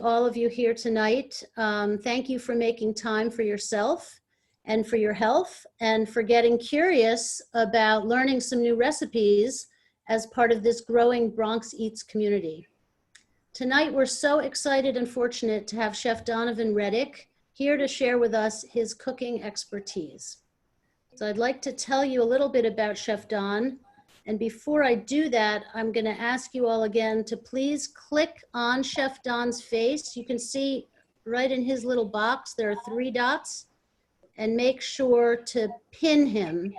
All of you here tonight. Thank you for making time for yourself and for your health and for getting curious about learning some new recipes as part of this growing Bronx Eats community. Tonight, we're so excited and fortunate to have Chef Donovan Reddick here to share with us his cooking expertise. So I'd like to tell you a little bit about Chef Don. And before I do that, I'm going to ask you all again to please click on Chef Don's face. You can see right in his little box, there are 3 dots, and make sure to pin him.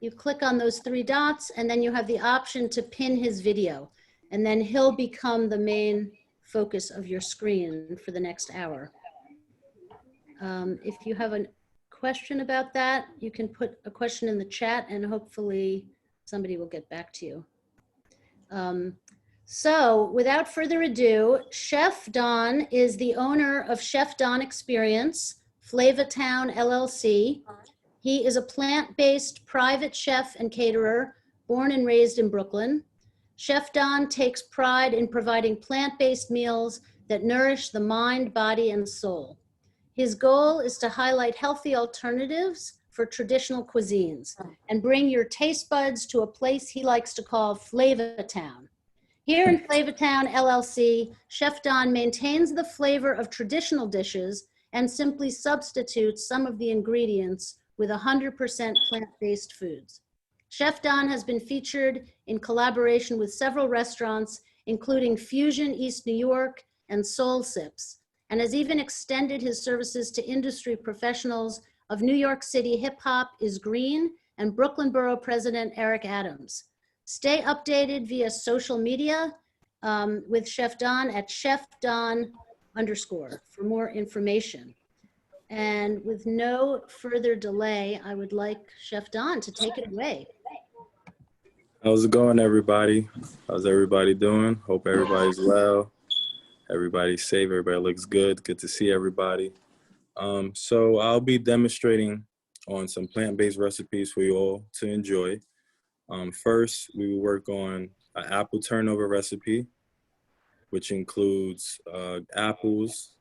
You click on those 3 dots, and then you have the option to pin his video, and then he'll become the main focus of your screen for the next hour. If you have a question about that, you can put a question in the chat, and hopefully somebody will get back to you. So without further ado, Chef Don is the owner of Chef Don Experience, Flavatown LLC. He is a plant-based private chef and caterer, born and raised in Brooklyn. Chef Don takes pride in providing plant-based meals that nourish the mind, body, and soul. His goal is to highlight healthy alternatives for traditional cuisines and bring your taste buds to a place he likes to call Flavatown. Here in Flavatown LLC, Chef Don maintains the flavor of traditional dishes and simply substitutes some of the ingredients with 100% plant-based foods. Chef Don has been featured in collaboration with several restaurants, including Fusion East New York and Soul Sips, and has even extended his services to industry professionals of New York City Hip Hop is Green and Brooklyn Borough President Eric Adams. Stay updated via social media with Chef Don at chefdon_ for more information. And with no further delay, I would like Chef Don to take it away. How's it going, everybody? How's everybody doing? Hope everybody's well. Everybody's safe. Everybody looks good. Good to see everybody. So I'll be demonstrating on some plant-based recipes for you all to enjoy. First, we will work on an apple turnover recipe, which includes apples.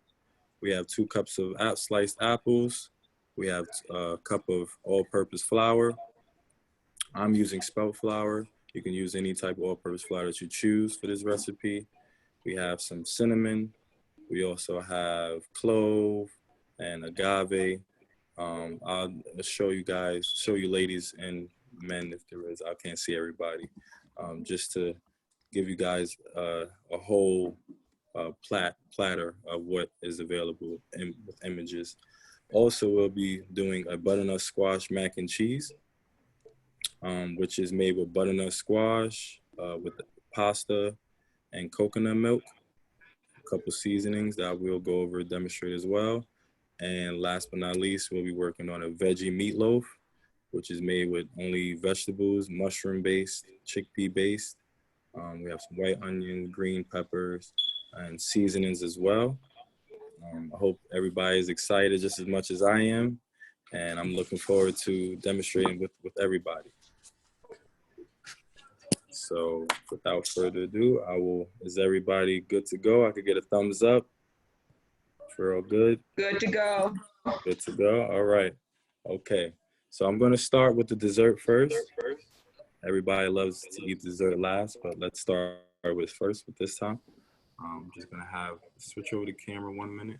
We have 2 cups of sliced apples. We have a cup of all-purpose flour. I'm using spelt flour. You can use any type of all-purpose flour that you choose for this recipe. We have some cinnamon. We also have clove and agave. I'll show you ladies and men if there is. I can't see everybody. Just to give you guys a whole platter of what is available with images. Also, we'll be doing a butternut squash mac and cheese, which is made with butternut squash with pasta and coconut milk, a couple seasonings that I will go over and demonstrate as well. And last but not least, we'll be working on a veggie meatloaf, which is made with only vegetables, mushroom-based, chickpea-based. We have some white onion, green peppers, and seasonings as well. I hope everybody is excited just as much as I am, and I'm looking forward to demonstrating with everybody. So without further ado, is everybody good to go? I could get a thumbs up. We're all good? Good to go. Good to go, all right. Okay, so I'm gonna start with the dessert first. Everybody loves to eat dessert last, but let's start with this time. I'm just gonna switch over the camera 1 minute.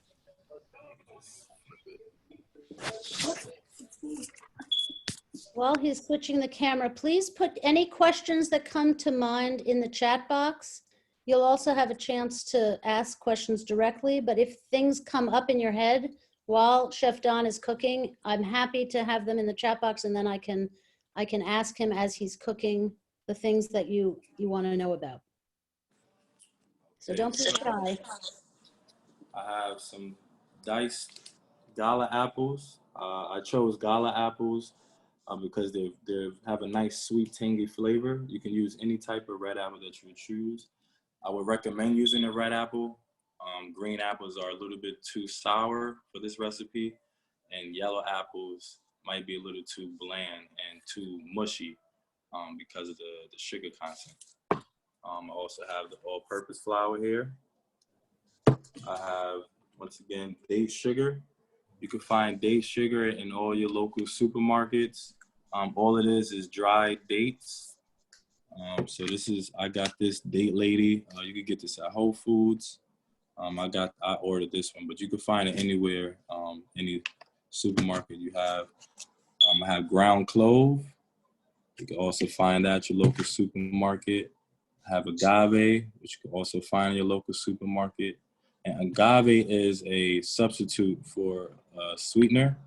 While he's switching the camera, please put any questions that come to mind in the chat box. You'll also have a chance to ask questions directly, but if things come up in your head while Chef Don is cooking, I'm happy to have them in the chat box, and then I can ask him as he's cooking the things that you want to know about. So don't be shy. I have some diced gala apples. I chose gala apples because they have a nice sweet tangy flavor. You can use any type of red apple that you choose. I would recommend using a red apple. Green apples are a little bit too sour for this recipe, and yellow apples might be a little too bland and too mushy because of the sugar content. I also have the all-purpose flour here. once again, date sugar. You can find date sugar in all your local supermarkets. All it is dried dates. So I got this Date Lady. You can get this at Whole Foods. I ordered this one, but you can find it anywhere, any supermarket you have. I have ground clove. You can also find that at your local supermarket. I have agave, which you can also find in your local supermarket. And agave is a substitute for sweetener.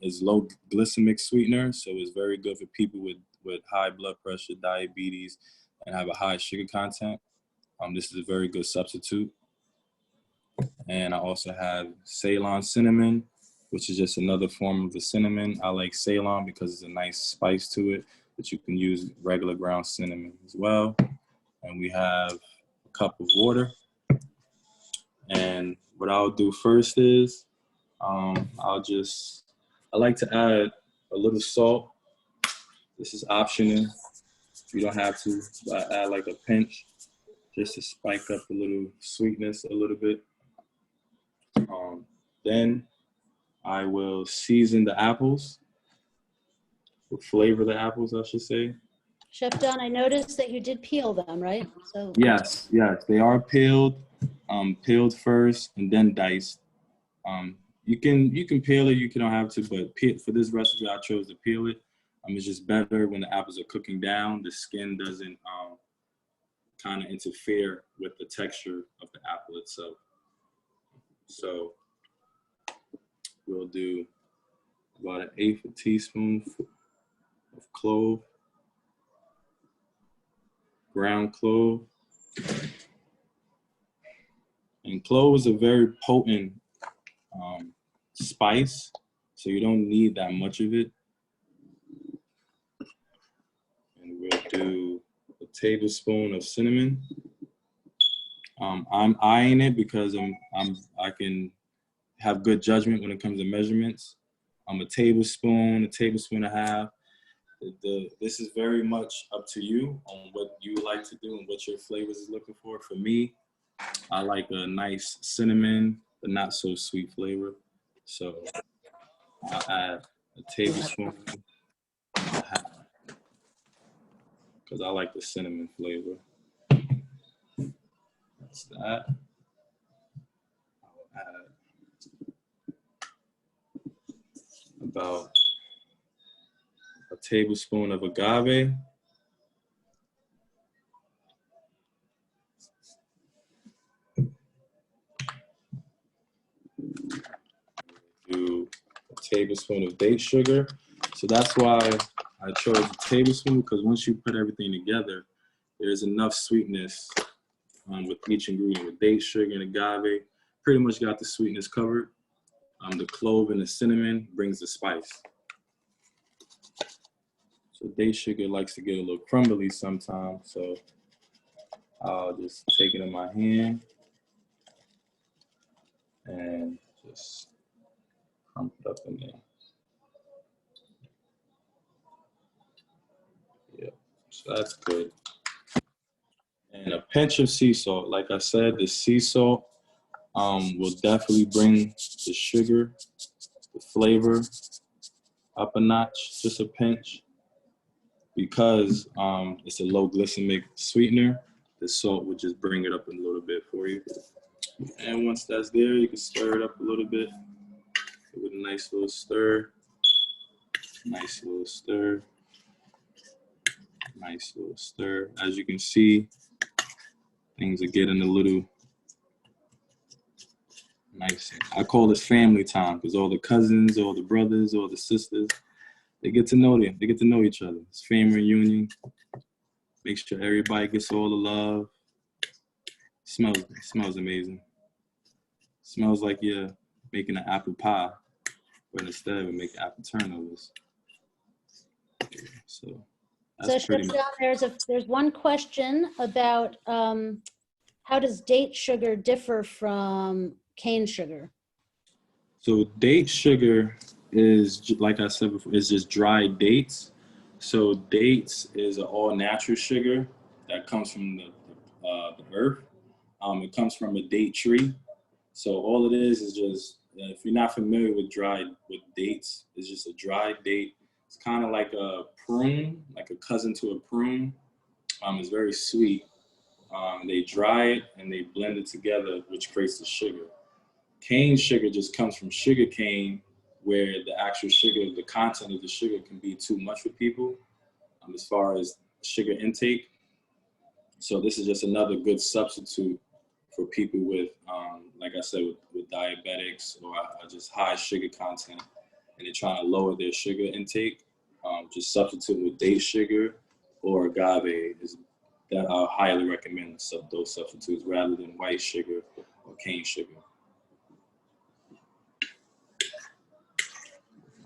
It's low glycemic sweetener, so it's very good for people with high blood pressure, diabetes, and have a high sugar content. This is a very good substitute. And I also have Ceylon Cinnamon, which is just another form of the cinnamon. I like Ceylon because it's a nice spice to it, but you can use regular ground cinnamon as well. And we have a cup of water. And what I'll do first is I like to add a little salt. This is optional. You don't have to, but I add like a pinch just to spike up a little sweetness a little bit. Then I will season the apples, or flavor the apples, I should say. Chef Don, I noticed that you did peel them, right? So Yes, they are peeled, peeled first and then diced. You can peel it, you don't have to, but for this recipe, I chose to peel it. It's just better when the apples are cooking down. The skin doesn't kind of interfere with the texture of the apple itself. So we'll do about 1/8 teaspoon of clove, ground clove. And clove is a very potent spice, so you don't need that much of it. And we'll do a tablespoon of cinnamon. I'm eyeing it because I can have good judgment when it comes to measurements. A tablespoon and a half. This is very much up to you on what you like to do and what your flavors is looking for. For me, I like a nice cinnamon, but not so sweet flavor. So I'll add a tablespoon and a half because I like the cinnamon flavor. That's that. I'll add about a tablespoon of agave. Do a tablespoon of date sugar. So that's why I chose a tablespoon, because once you put everything together, there's enough sweetness with each ingredient. With date sugar and agave, pretty much got the sweetness covered. The clove and the cinnamon brings the spice. So date sugar likes to get a little crumbly sometimes, so I'll just take it in my hand and just crump it up in there. Yeah, so that's good. And a pinch of sea salt. Like I said, the sea salt will definitely bring the sugar, the flavor up a notch, just a pinch. Because it's a low glycemic sweetener, the salt would just bring it up a little bit for you. And once that's there, you can stir it up a little bit with a nice little stir. Nice little stir. Nice little stir. As you can see, things are getting a little nice. I call this family time because all the cousins, all the brothers, all the sisters, they get to know them. They get to know each other. It's family reunion. Make sure everybody gets all the love. Smells amazing. Smells like you're making an apple pie, but instead we make apple turnovers. So that's pretty much. there's one question about how does date sugar differ from cane sugar? So date sugar is, like I said before, is just dried dates. So dates is an all-natural sugar that comes from the earth. It comes from a date tree. So all it is just, if you're not familiar with dates, it's just a dried date. It's kind of like a prune, like a cousin to a prune. It's very sweet. They dry it and they blend it together, which creates the sugar. Cane sugar just comes from sugar cane, where the actual sugar, the content of the sugar can be too much for people as far as sugar intake. So this is just another good substitute for people with, like I said, with diabetics or just high sugar content, and they're trying to lower their sugar intake. Just substitute with date sugar or agave is that I highly recommend those substitutes rather than white sugar or cane sugar.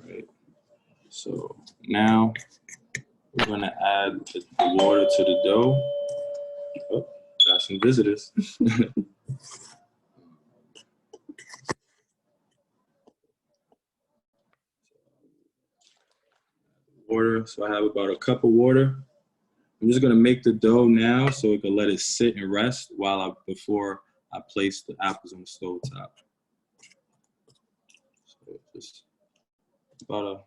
Right. So now we're gonna add the water to the dough. Oh, got some visitors. Water, so I have about a cup of water. I'm just gonna make the dough now so we can let it sit and rest before I place the apples on the stove top. So just about a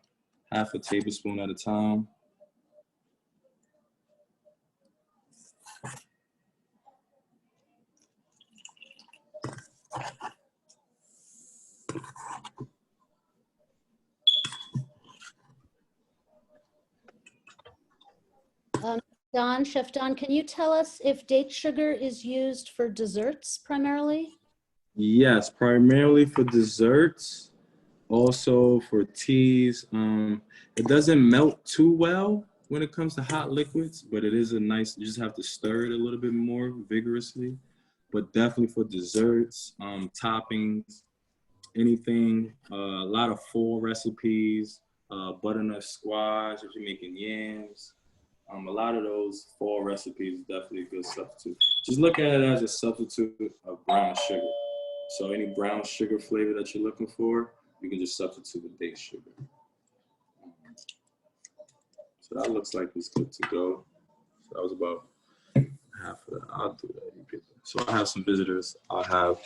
half a tablespoon at a time. Chef Don, can you tell us if date sugar is used for desserts primarily? Yes, primarily for desserts, also for teas. It doesn't melt too well when it comes to hot liquids, but it is you just have to stir it a little bit more vigorously. But definitely for desserts, toppings, anything, a lot of fall recipes, butternut squash, if you're making yams. A lot of those fall recipes is definitely a good substitute. Just look at it as a substitute of brown sugar. So any brown sugar flavor that you're looking for, you can just substitute with date sugar. So that looks like it's good to go. So that was about half of that. I'll do that. You get that. So I have some visitors. I'll have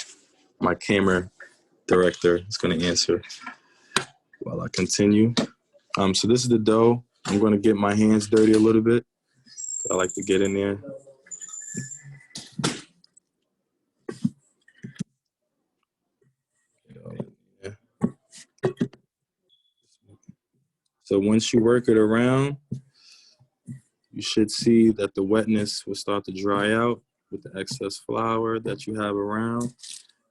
my camera director is going to answer while I continue. So this is the dough. I'm going to get my hands dirty a little bit. I like to get in there. So once you work it around, you should see that the wetness will start to dry out with the excess flour that you have around.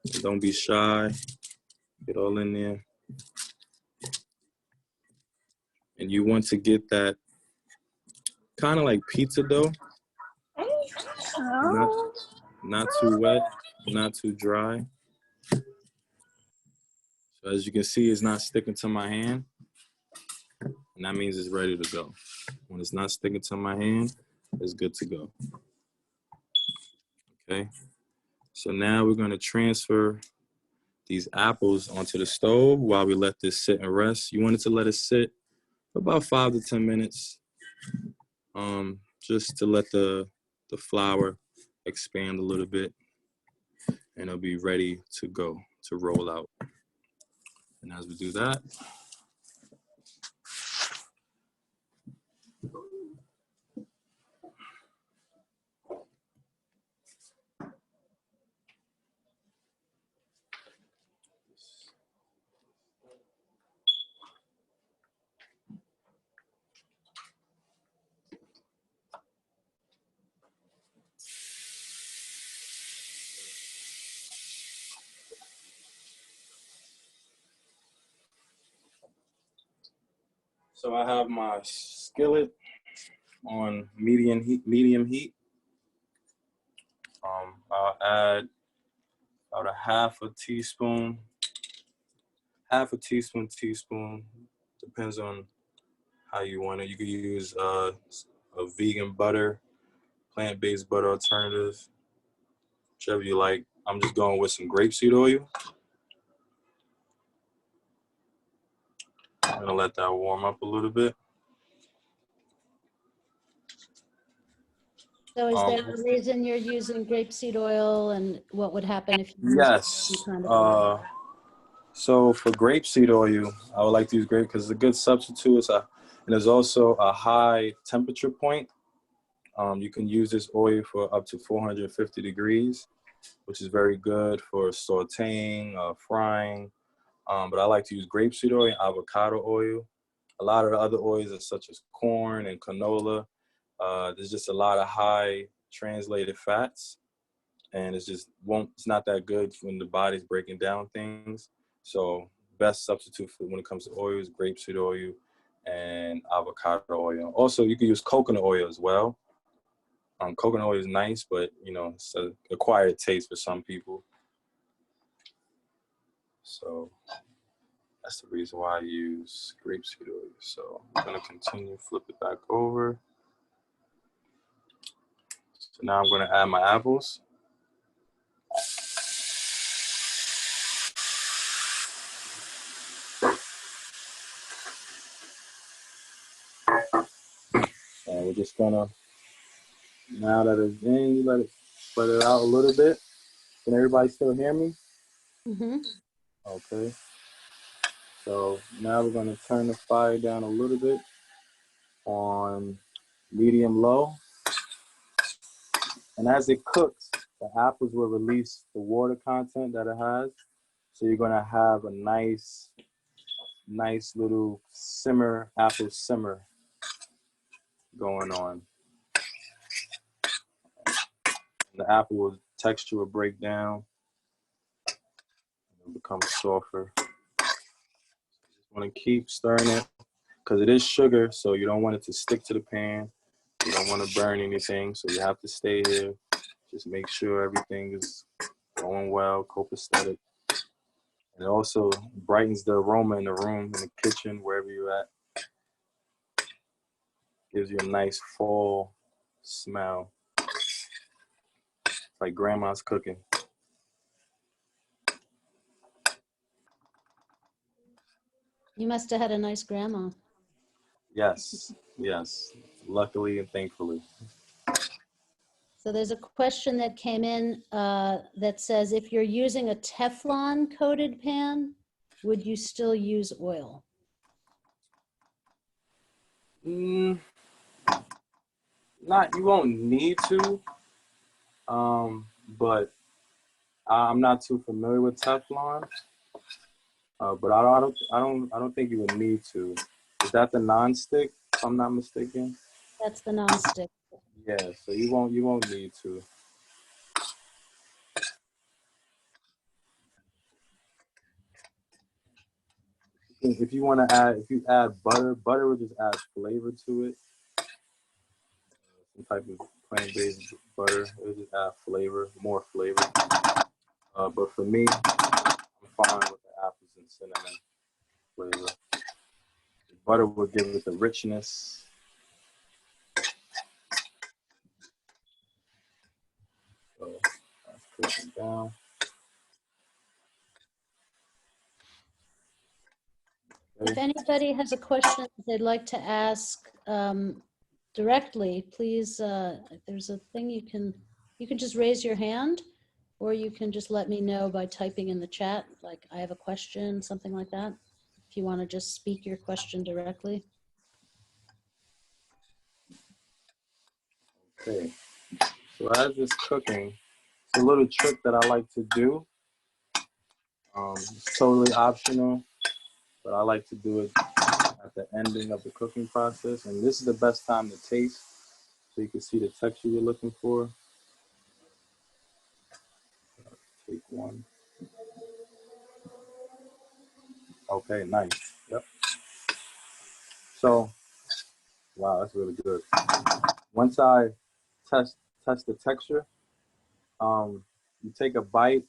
And don't be shy. Get all in there. And you want to get that kind of like pizza dough. Not too wet, not too dry. So as you can see, it's not sticking to my hand. And that means it's ready to go. When it's not sticking to my hand, it's good to go. Okay. So now we're going to transfer these apples onto the stove while we let this sit and rest. You want it to let it sit for about 5 to 10 minutes, just to let the flour expand a little bit, and it'll be ready to go, to roll out. And as we do that, so I have my skillet on medium heat. I'll add about a half a teaspoon, teaspoon, depends on how you want it. You could use a vegan butter, plant-based butter alternative, whichever you like. I'm just going with some grapeseed oil. I'm gonna let that warm up a little bit. So is Um, there a reason you're using grapeseed oil, and what would happen if you use some yes. kind of oil? So for grapeseed oil, I would like to use grape because it's a good substitute. And there's also a high temperature point. You can use this oil for up to 450 degrees, which is very good for sauteing, frying. But I like to use grapeseed oil and avocado oil. A lot of the other oils are such as corn and canola. There's just a lot of high translated fats, and it's not that good when the body's breaking down things. So best substitute for when it comes to oils, grapeseed oil and avocado oil. Also, you can use coconut oil as well. Coconut oil is nice, but it's an acquired taste for some people. So that's the reason why I use grapeseed oil. So I'm gonna continue, flip it back over. So now I'm gonna add my apples. And we're just gonna, now that it's in, you let it spread it out a little bit. Can everybody still hear me? Mm-hmm. Okay. So now we're gonna turn the fire down a little bit on medium low. And as it cooks, the apples will release the water content that it has. So you're gonna have a nice little apple simmer going on. And the texture will break down and become softer. Just wanna keep stirring it because it is sugar, so you don't want it to stick to the pan. You don't want to burn anything, so you have to stay here. Just make sure everything is going well, copacetic. And it also brightens the aroma in the room, in the kitchen, wherever you're at. Gives you a nice fall smell. It's like grandma's cooking. You must have had a nice grandma. Yes, luckily and thankfully. So there's a question that came in that says, if you're using a Teflon coated pan, would you still use oil? You won't need to, but I'm not too familiar with Teflon. But I don't think you would need to. Is that the non-stick, if I'm not mistaken? That's the nonstick. Yeah, so you won't need to. If you want to if you add butter will just add flavor to it. Some type of plant-based butter, it will just add flavor, more flavor. But for me, I'm fine with the apples and cinnamon flavor. The butter will give it the richness. So that's cooking down. If anybody has a question they'd like to ask directly, please, there's a thing you can just raise your hand, or you can just let me know by typing in the chat, like, I have a question, something like that, if you want to just speak your question directly. Okay, so as it's cooking, it's a little trick that I like to do. It's totally optional, but I like to do it at the ending of the cooking process. And this is the best time to taste so you can see the texture you're looking for. Take one. Okay, nice. Yep. So, wow, that's really good. Once I test the texture, you take a bite,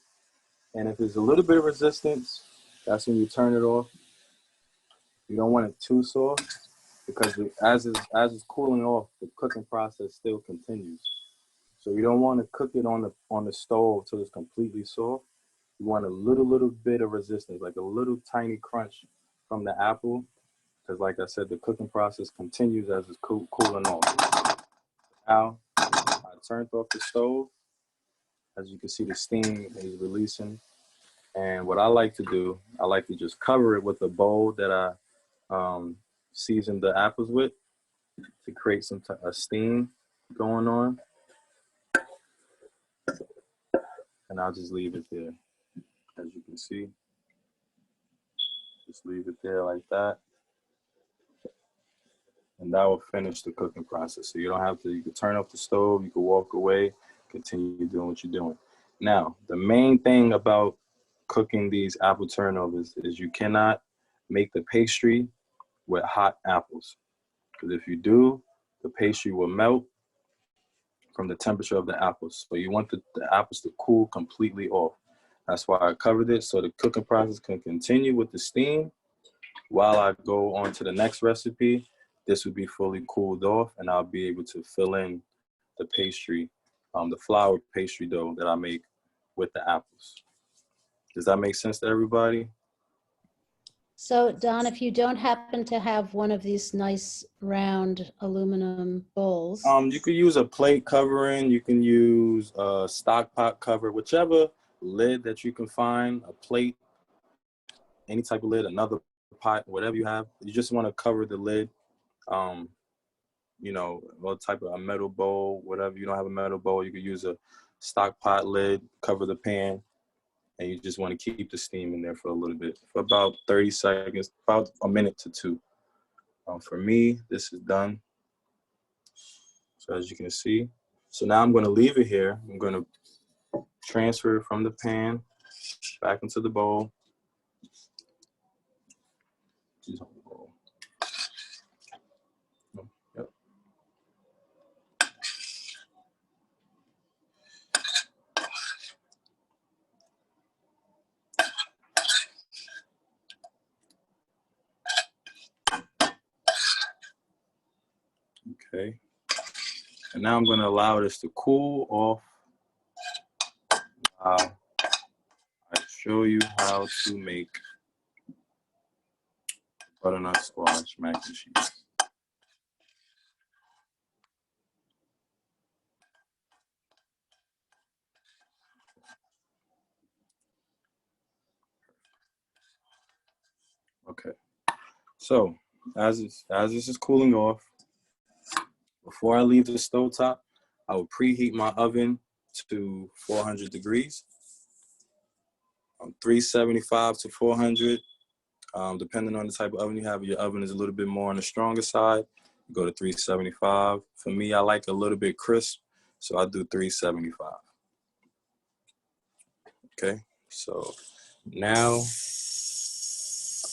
and if there's a little bit of resistance, that's when you turn it off. You don't want it too soft because as it's cooling off, the cooking process still continues. So you don't want to cook it on the stove till it's completely soft. You want a little bit of resistance, like a little tiny crunch from the apple, because like I said, the cooking process continues as it's cooling off. Now I turned off the stove. As you can see, the steam is releasing. And what I like to do, I like to just cover it with a bowl that I seasoned the apples with to create some steam going on. And I'll just leave it there. As you can see, just leave it there like that. And that will finish the cooking process. So you don't have to, you can turn off the stove, you can walk away, continue doing what you're doing. Now, the main thing about cooking these apple turnovers is you cannot make the pastry with hot apples. Because if you do, the pastry will melt from the temperature of the apples. So you want the apples to cool completely off. That's why I covered it, so the cooking process can continue with the steam while I go on to the next recipe. This would be fully cooled off, and I'll be able to fill in the pastry, the flour pastry dough that I make with the apples. Does that make sense to everybody? So Don, if you don't happen to have one of these nice round aluminum bowls. You could use a plate covering, you can use a stock pot cover, whichever lid that you can find, a plate, any type of lid, another pot, whatever you have. You just want to cover the lid. You know, what type of a metal bowl, whatever. You don't have a metal bowl, you could use a stock pot lid, cover the pan, and you just want to keep the steam in there for a little bit, for about 30 seconds, about a minute to 2. For me, this is done. So as you can see, so now I'm going to leave it here. I'm going to transfer it from the pan back into the bowl. Yep. Okay. And now I'm going to allow this to cool off. I show you how to make butternut squash mac and cheese. Okay. So as this is cooling off, before I leave the stovetop, I will preheat my oven to 400 degrees. 375 to 400, depending on the type of oven you have. If your oven is a little bit more on the stronger side, you go to 375. For me, I like a little bit crisp, so I do 375. Okay, so now I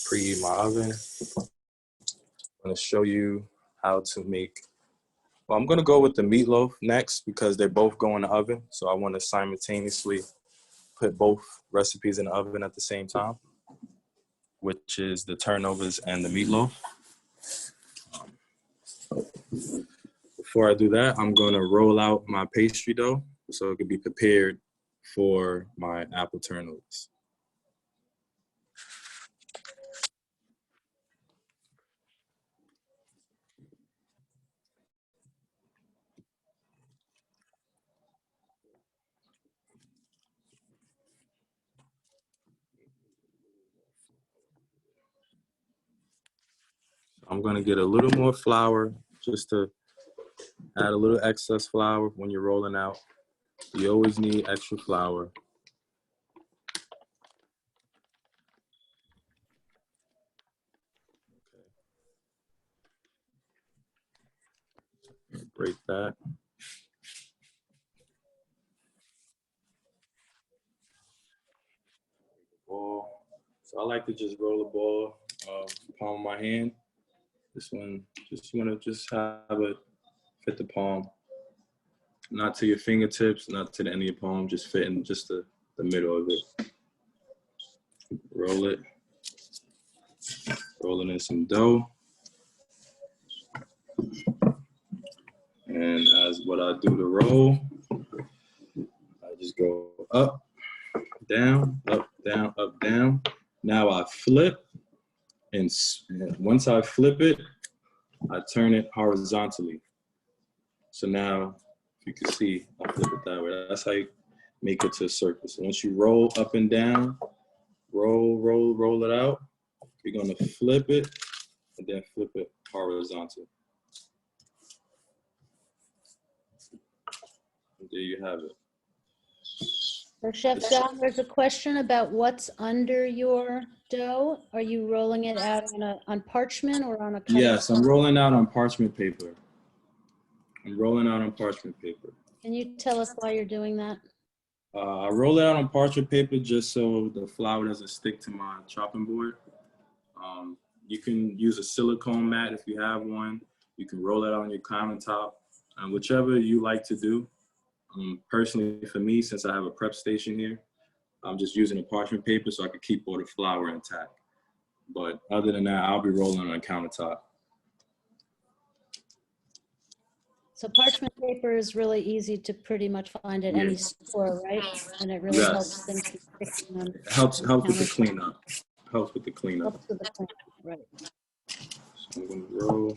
preheat my oven. I'm gonna show you how to make, well, I'm gonna go with the meatloaf next because they both go in the oven. So I wanna simultaneously put both recipes in the oven at the same time, which is the turnovers and the meatloaf. Before I do that, I'm gonna roll out my pastry dough so it can be prepared for my apple turnovers. I'm gonna get a little more flour just to add a little excess flour when you're rolling out. You always need extra flour. Okay. Break that. Ball. So I like to just roll a ball, palm of my hand. This one, just you wanna just have it fit the palm. Not to your fingertips, not to the end of your palm, just fit in just the middle of it. Roll it. Rolling in some dough. And as what I do to roll, I just go up, down, up, down, up, down. Now I flip, and once I flip it, I turn it horizontally. So now If you can see, I'll flip it that way. That's how you make it to a circle. So once you roll up and down, roll it out, you're gonna flip it and then flip it horizontal. And there you have it. So Chef Don, there's a question about what's under your dough. Are you rolling it out on parchment or on a cutting? Yes, I'm rolling out on parchment paper. I'm rolling out on parchment paper. Can you tell us why you're doing that? I roll it out on parchment paper just so the flour doesn't stick to my chopping board. You can use a silicone mat if you have one. You can roll it out on your countertop, whichever you like to do. Personally, for me, since I have a prep station here, I'm just using a parchment paper so I can keep all the flour intact. But other than that, I'll be rolling on a countertop. So parchment paper is really easy to pretty much find at any store, right? And it really helps things from sticking on. It helps with the cleanup. Helps with the cleanup. Helps with the cleanup, right. So I'm gonna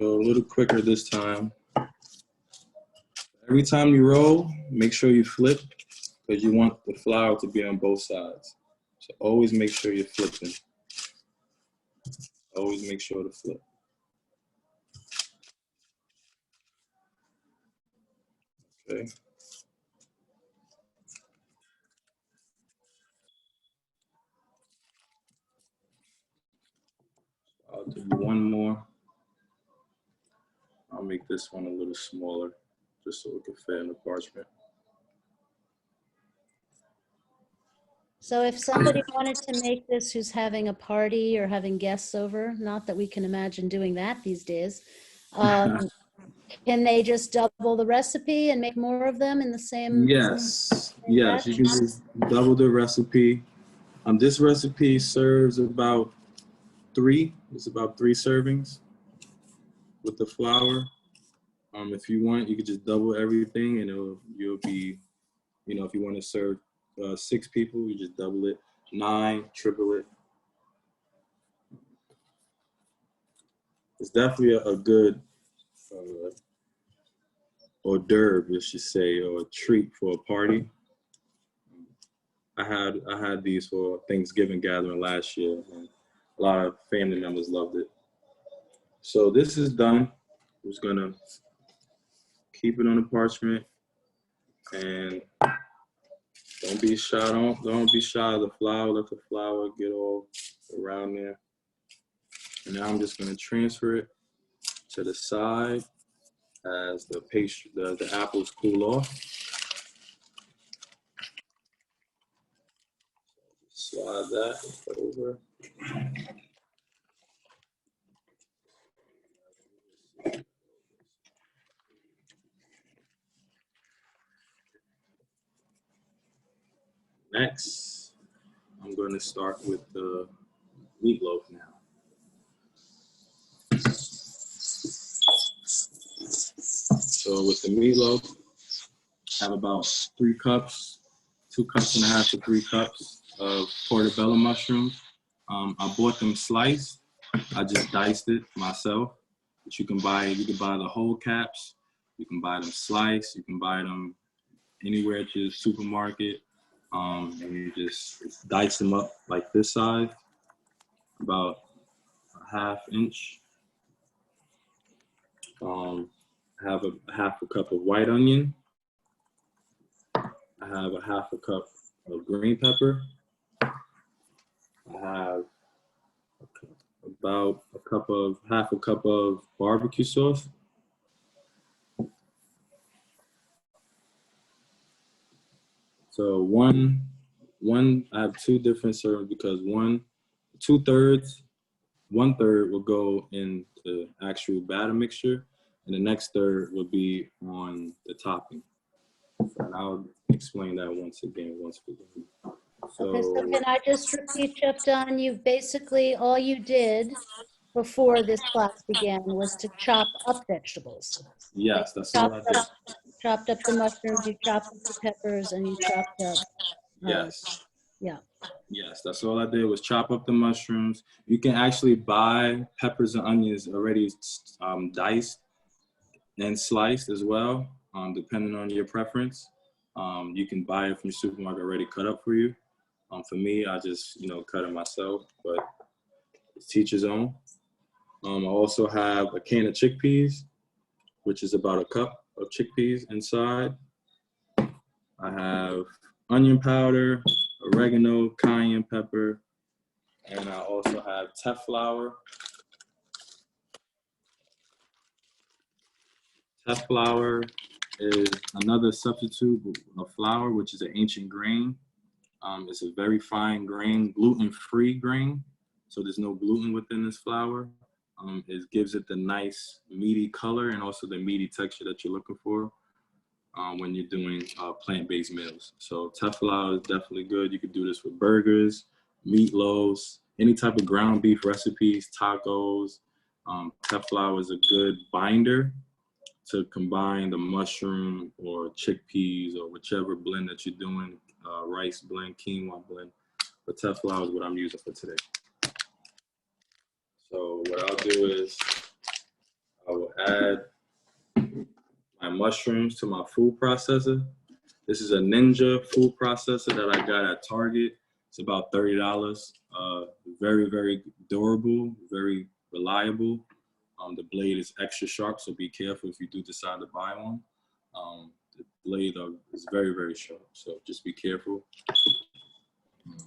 go a little quicker this time. Every time you roll, make sure you flip because you want the flour to be on both sides. So always make sure you're flipping. Always make sure to flip. Okay. I'll do one more. I'll make this one a little smaller just so it can fit in the parchment. So if somebody wanted to make this who's having a party or having guests over, not that we can imagine doing that these days, can they just double the recipe and make more of them in the same? Yes, yes, you can just double the recipe. This recipe serves about it's about three servings with the flour. If you want, you could just double everything and you'll be, if you want to serve 6 people, you just double it. 9, triple it. It's definitely a good hors d'oeuvre, we should say, or a treat for a party. I had these for Thanksgiving gathering last year, and a lot of family members loved it. So this is done. I'm just gonna keep it on the parchment, and don't be shy. Don't be shy of the flour. Let the flour get all around there. And now I'm just gonna transfer it to the side as the pastry, the apples cool off. Slide that over. Next, I'm going to start with the meatloaf now. So with the meatloaf, I have about 3 cups, 2 cups and a half to 3 cups of portobello mushrooms. I bought them sliced. I just diced it myself. But you can buy the whole caps. You can buy them sliced. You can buy them anywhere at your supermarket. And you just dice them up like this size, about a ½ inch. I have a ½ cup of white onion. I have a ½ cup of green pepper. I have about ½ cup of barbecue sauce. So I have 2 different servings because 2/3 will go in the actual batter mixture, and the next third will be on the topping. And I'll explain that once we get. Okay, so can I just repeat, Chef Don, all you did before this class began was to chop up vegetables. Yes, that's all I did. Chopped up the mushrooms, you chopped up the peppers, and you chopped up. Yes. Yeah. Yes, that's all I did was chop up the mushrooms. You can actually buy peppers and onions already diced and sliced as well, depending on your preference. You can buy it from your supermarket already cut up for you. For me, I just, cut it myself, but it's to each own. I also have a can of chickpeas, which is about a cup of chickpeas inside. I have onion powder, oregano, cayenne pepper, and I also have teff flour. Teff flour is another substitute of flour, which is an ancient grain. It's a very fine grain, gluten-free grain, so there's no gluten within this flour. It gives it the nice meaty color and also the meaty texture that you're looking for when you're doing plant-based meals. So teff flour is definitely good. You could do this with burgers, meatloaves, any type of ground beef recipes, tacos. Teff flour is a good binder to combine the mushroom or chickpeas or whichever blend that you're doing, rice blend, quinoa blend. But teff flour is what I'm using for today. So what I'll do is I will add my mushrooms to my food processor. This is a Ninja food processor that I got at Target. It's about $30. Very, very durable, very reliable. The blade is extra sharp, so be careful if you do decide to buy one. The blade is very, very sharp, so just be careful.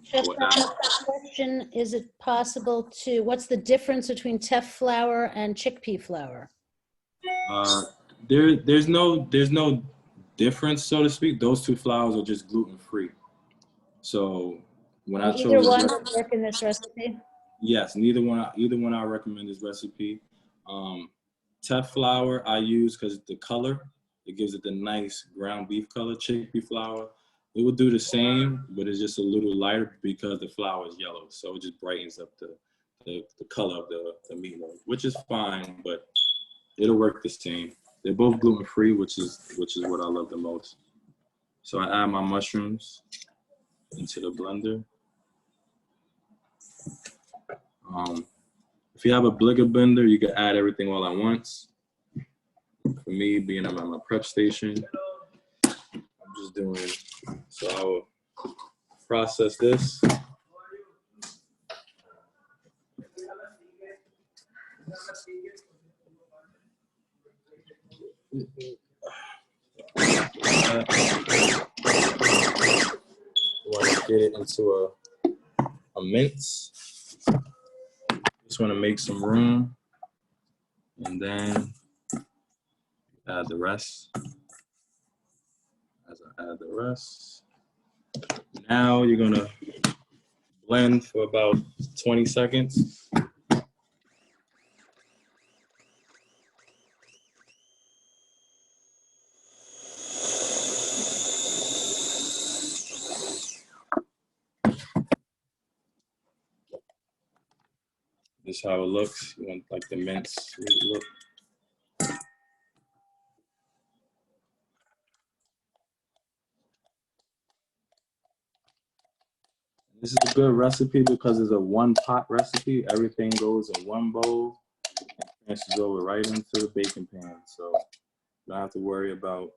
Chef, question, is it possible to, what's the difference between teff flour and chickpea flour? There's no difference, so to speak. Those two flours are just gluten-free. So when I chose either one would work in this recipe? Yes, either one I recommend this recipe. Teff flour I use because the color, it gives it the nice ground beef color. Chickpea flour, it would do the same, but it's just a little lighter because the flour is yellow. So it just brightens up the color of the meatloaf, which is fine, but it'll work the same. They're both gluten-free, which is what I love the most. So I add my mushrooms into the blender. If you have a Blicker blender, you can add everything all at once. For me, being I'm at my prep station, I'm just doing, so I will process this. Want to get it into a mince. Just want to make some room, and then add the rest. As I add the rest, now you're gonna blend for about 20 seconds. This is how it looks. You want like the mince look. This is a good recipe because it's a one-pot recipe. Everything goes in one bowl and transfers over right into the baking pan. So you don't have to worry about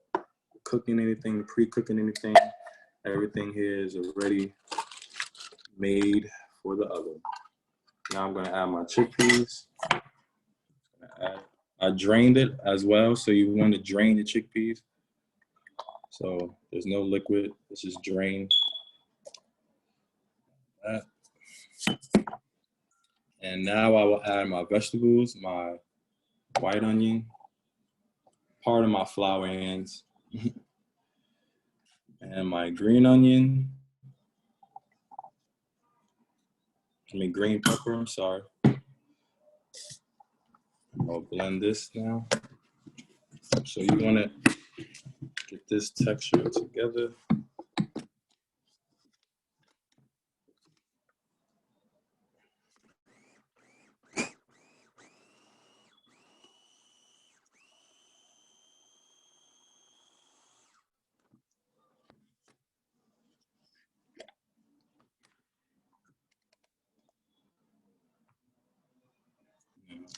cooking anything, pre-cooking anything. Everything here is already made for the oven. Now I'm gonna add my chickpeas. I drained it as well, so you want to drain the chickpeas. So there's no liquid, it's just drained. And now I will add my vegetables, my white onion, part of my flower onions, and my green onion. Green pepper, I'm sorry. I'll blend this now. So you want to get this texture together.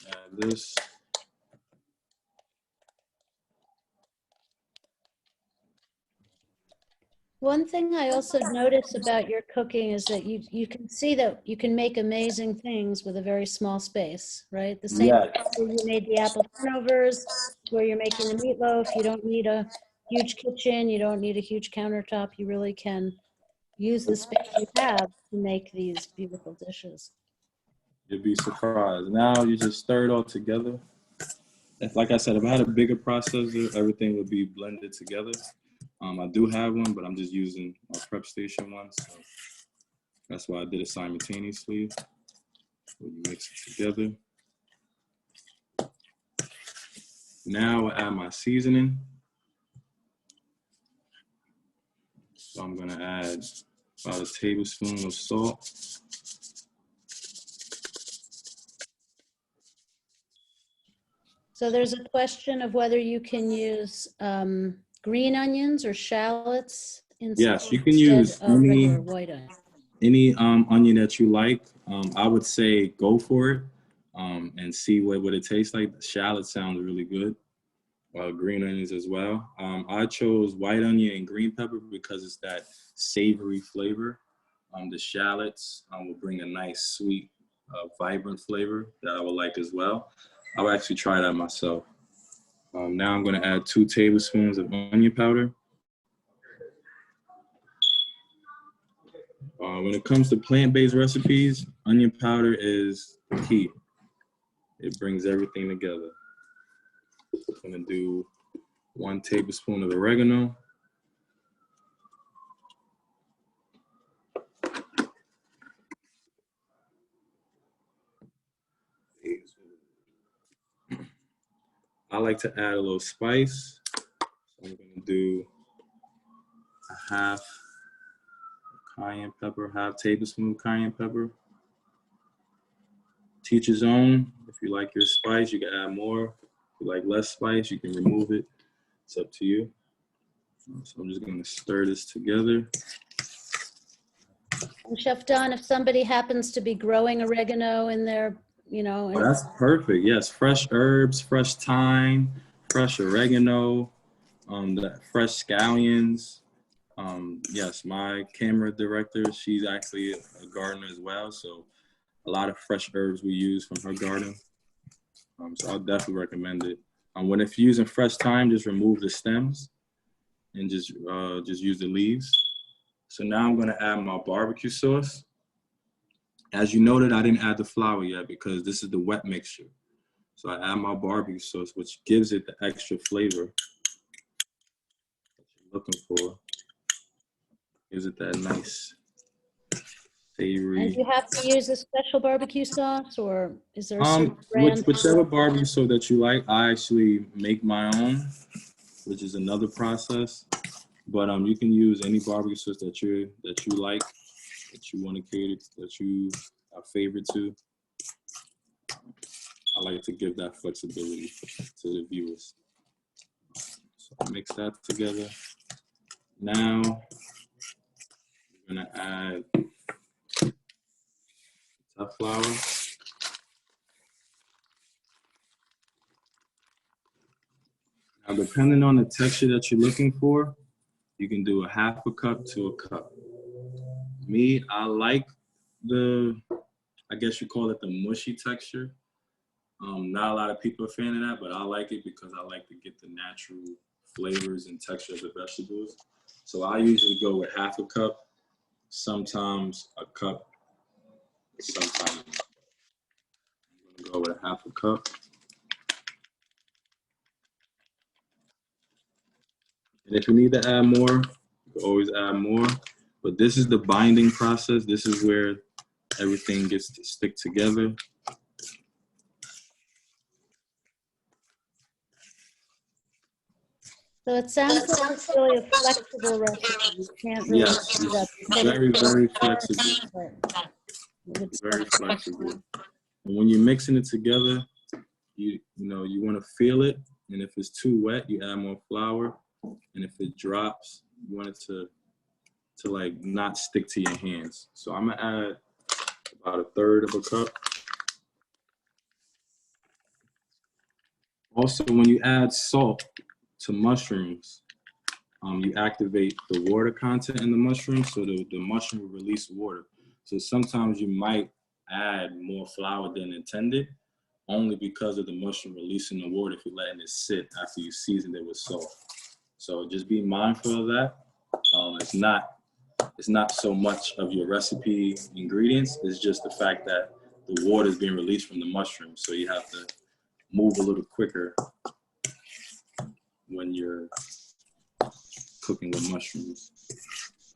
Add this. one thing I also notice about your cooking is that you can see that you can make amazing things with a very small space, right? The same Yes. way you made the apple turnovers, where you're making the meatloaf, you don't need a huge kitchen, you don't need a huge countertop. You really can use the space you have to make these beautiful dishes. You'd be surprised. Now you just stir it all together. If, like I said, if I had a bigger processor, everything would be blended together. I do have one, but I'm just using my prep station one. So that's why I did it simultaneously. So you mix it together. Now I add my seasoning. So I'm gonna add about a tablespoon of salt. So there's a question of whether you can use green onions or shallots Yes, you can instead use of regular white onion. any onion that you like. I would say go for it and see what it tastes like. The shallot sounds really good. Green onions as well. I chose white onion and green pepper because it's that savory flavor. The shallots will bring a nice, sweet, vibrant flavor that I would like as well. I'll actually try that myself. Now I'm going to add 2 tablespoons of onion powder. When it comes to plant-based recipes, onion powder is key. It brings everything together. I'm going to do 1 tablespoon of oregano. I like to add a little spice. So I'm going to do a half cayenne pepper, half tablespoon cayenne pepper. To each his own. If you like your spice, you can add more. If you like less spice, you can remove it. It's up to you. So I'm just going to stir this together. And Chef Don, if somebody happens to be growing oregano in their, Oh, that's perfect. Yes, fresh herbs, fresh thyme, fresh oregano, the fresh scallions. Yes, my camera director, she's actually a gardener as well. So a lot of fresh herbs we use from her garden. So I'll definitely recommend it. If you're using fresh thyme, just remove the stems and just use the leaves. So now I'm gonna add my barbecue sauce. As you noted, I didn't add the flour yet because this is the wet mixture. So I add my barbecue sauce, which gives it the extra flavor that you're looking for. Gives it that nice savory. And do you have to use a special barbecue sauce, or is there a certain brand? Whichever barbecue sauce that you like, I actually make my own, which is another process. But you can use any barbecue sauce that you like, that you want to cater, that you are favorite to. I like to give that flexibility to the viewers. So I mix that together. Now we're gonna add tough flour. Now, depending on the texture that you're looking for, you can do a half a cup to a cup. Me, I like I guess you call it the mushy texture. Not a lot of people are a fan of that, but I like it because I like to get the natural flavors and texture of the vegetables. So I usually go with half a cup, sometimes a cup, sometimes I'm gonna go with half a cup. And if you need to add more, you can always add more. But this is the binding process. This is where everything gets to stick together. So it sounds like it's really a flexible recipe. You can't really Yes, mess it up. it's very, very flexible. Very flexible. And when you're mixing it together, you want to feel it. And if it's too wet, you add more flour. And if it drops, you want it to like not stick to your hands. So I'm gonna add about a third of a cup. Also, when you add salt to mushrooms, you activate the water content in the mushroom, so the mushroom will release water. So sometimes you might add more flour than intended, only because of the mushroom releasing the water if you're letting it sit after you seasoned it with salt. So just be mindful of that. It's not so much of your recipe ingredients, it's just the fact that the water is being released from the mushroom. So you have to move a little quicker when you're cooking with mushrooms.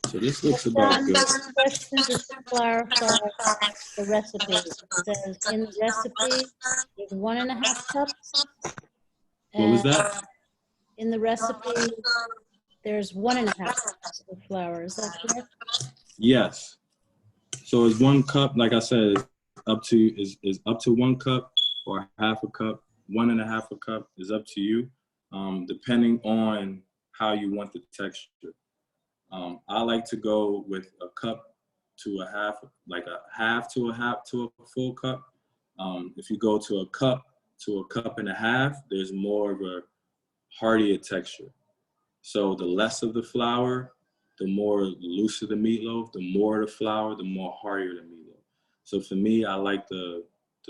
So this looks about good. Question just to clarify the recipe. It says in the recipe, there's 1.5 cups. What was and that? In the recipe, there's 1.5 cups of flour. Is that correct? Yes. So it's 1 cup, like I said, up to is up to 1 cup or half a cup. 1.5 a cup is up to you, depending on how you want the texture. I like to go with a cup to a half, like a half to a full cup. If you go to a cup to a cup and a half, there's more of a heartier texture. So the less of the flour, the more looser the meatloaf. The more the flour, the more heartier the meatloaf. So for me, I like the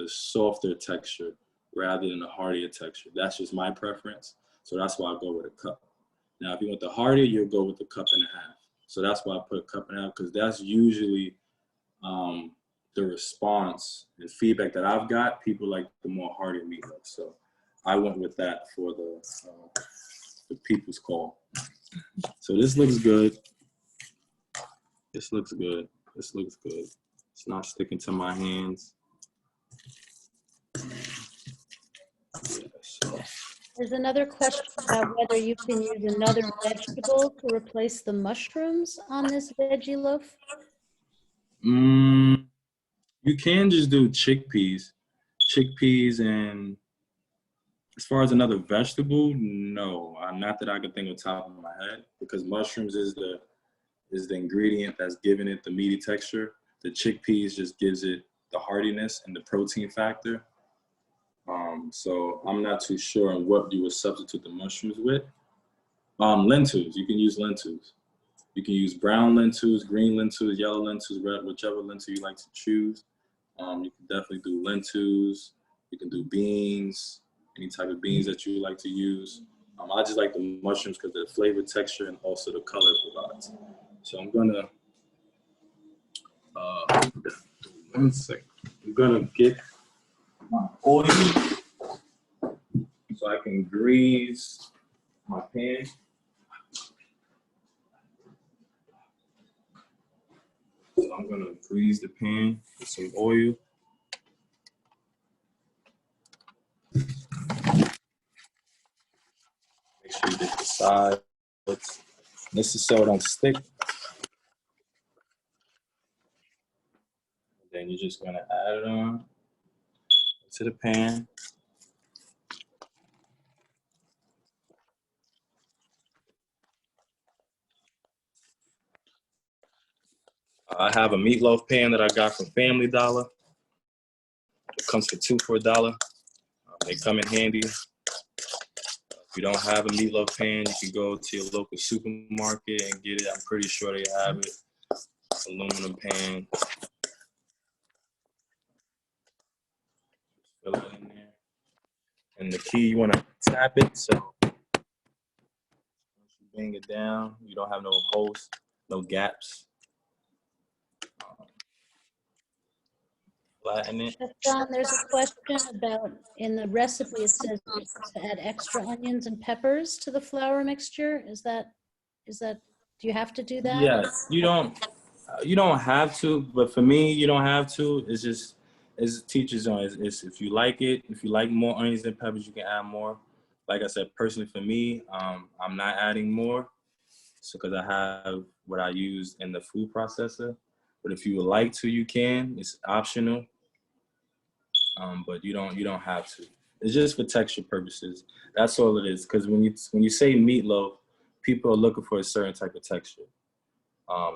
softer texture rather than the heartier texture. That's just my preference. So that's why I go with a cup. Now, if you want the heartier, you'll go with the cup and a half. So that's why I put cup and a half, because that's usually the response and feedback that I've got. People like the more heartier meatloaf. So I went with that for the people's call. So this looks good. This looks good. This looks good. It's not sticking to my hands. Yeah, so. There's another question about whether you can use another vegetable to replace the mushrooms on this veggie loaf. You can just do chickpeas. Chickpeas, and as far as another vegetable, no. Not that I can think of the top of my head, because mushrooms is the ingredient that's giving it the meaty texture. The chickpeas just gives it the hardiness and the protein factor. So I'm not too sure on what you would substitute the mushrooms with. Lentils, you can use lentils. You can use brown lentils, green lentils, yellow lentils, red, whichever lentil you like to choose. You can definitely do lentils. You can do beans, any type of beans that you like to use. I just like the mushrooms because of the flavor, texture, and also the color it provides. So I'm gonna, 1 second. I'm gonna get my oil so I can grease my pan. So I'm gonna grease the pan with some oil. Make sure you get the sides. This is so it don't stick. Then you're just gonna add it on to the pan. I have a meatloaf pan that I got from Family Dollar. It comes for 2 for $1. They come in handy. If you don't have a meatloaf pan, you can go to your local supermarket and get it. I'm pretty sure they have it. Aluminum pan. Fill it in there. And the key, you want to tap it, so once you bang it down, you don't have no holes, no gaps. Flatten it. John, there's a question about, in the recipe, it says to add extra onions and peppers to the flour mixture. Is that, do you have to do that? Yes, you don't have to, but for me, you don't have to. It's just, it's teacher's on. It's if you like it, if you like more onions and peppers, you can add more. Like I said, personally for me, I'm not adding more, so because I have what I use in the food processor. But if you would like to, you can. It's optional, but you don't have to. It's just for texture purposes. That's all it is. Because when you say meatloaf, people are looking for a certain type of texture.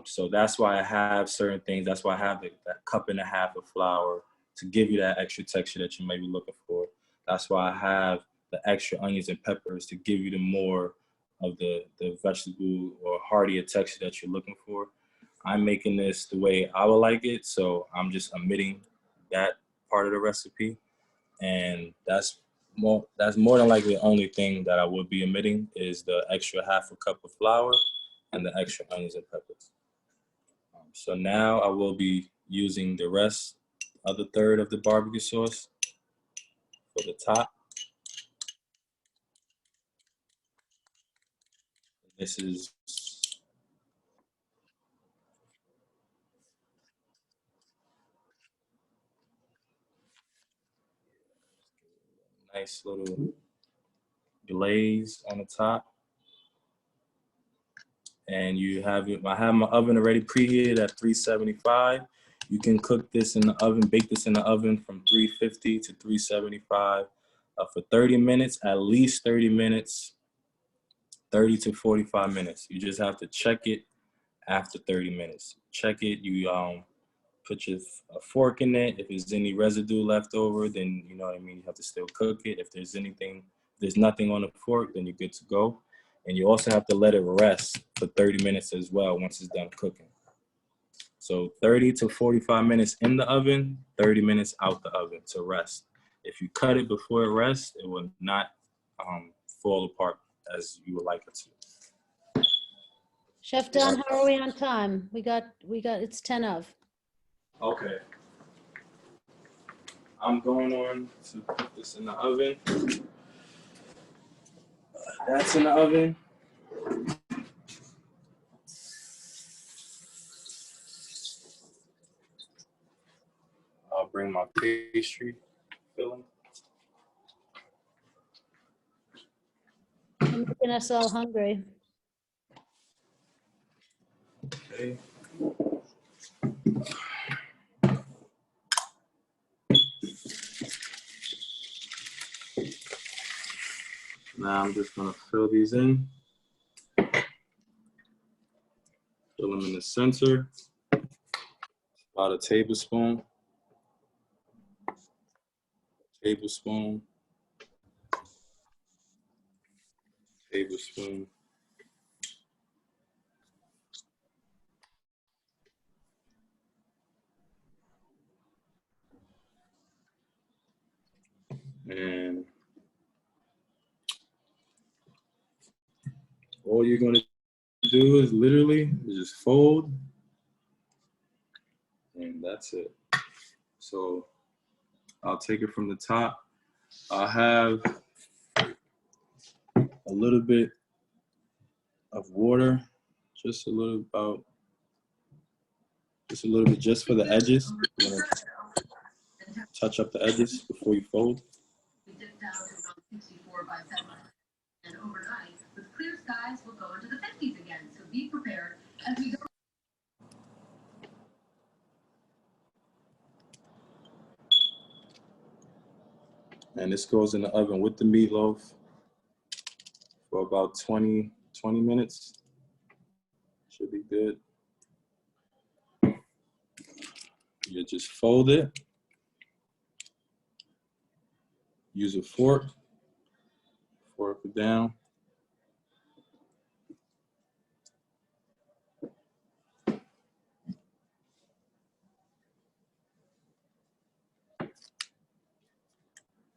So that's why I have certain things. That's why I have that cup and a half of flour to give you that extra texture that you may be looking for. That's why I have the extra onions and peppers to give you the more of the vegetable or heartier texture that you're looking for. I'm making this the way I would like it, so I'm just omitting that part of the recipe, and that's more than likely the only thing that I would be omitting is the extra half a cup of flour and the extra onions and peppers. So now I will be using the rest of the third of the barbecue sauce for the top. This is nice little glaze on the top. And you have it, I have my oven already preheated at 375. You can cook this in the oven, bake this in the oven from 350 to 375 for 30 minutes, at least 30 minutes, 30 to 45 minutes. You just have to check it after 30 minutes. Check it, you put a fork in it. If there's any residue left over, then you know what I mean, you have to still cook it. If there's nothing on the fork, then you're good to go. And you also have to let it rest for 30 minutes as well once it's done cooking. So 30 to 45 minutes in the oven, 30 minutes out the oven to rest. If you cut it before it rests, it will not fall apart as you would like it to. Chef Don, how are we on time? We got, it's 10 of. Okay. I'm going on to put this in the oven. That's in the oven. I'll bring my pastry filling. You're making us all hungry. Okay. Now I'm just gonna fill these in. Fill them in the center. About a tablespoon. Tablespoon. Tablespoon. And all you're gonna do is literally just fold, and that's it. So I'll take it from the top. I'll have a little bit of water, just a little bit just for the edges. You know, touch up the edges before you fold. We dipped down to around 64 by 7. And overnight, with clear skies, we'll go into the 50s again. So be prepared as we go. And this goes in the oven with the meatloaf for about 20 minutes. Should be good. You just fold it. Use a fork. Fork it down.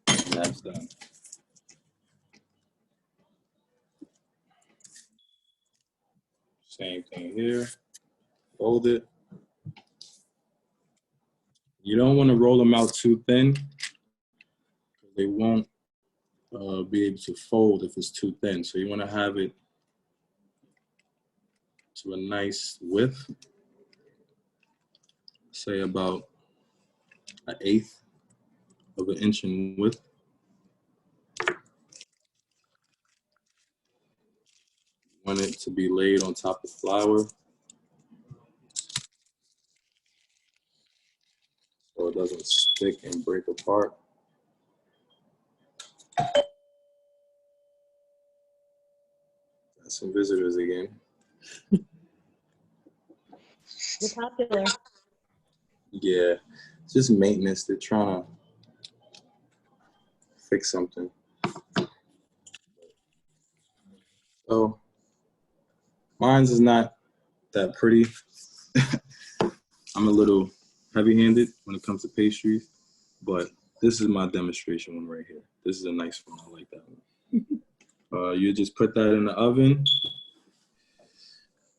And that's done. Same thing here. Fold it. You don't want to roll them out too thin. They won't be able to fold if it's too thin. So you want to have it to a nice width. Say about 1/8 of an inch in width. You want it to be laid on top of flour so it doesn't stick and break apart. Got some visitors again. You're popular. Yeah, it's just maintenance. They're trying to fix something. So mine's is not that pretty. I'm a little heavy-handed when it comes to pastries, but this is my demonstration one right here. This is a nice one. I like that one. You just put that in the oven,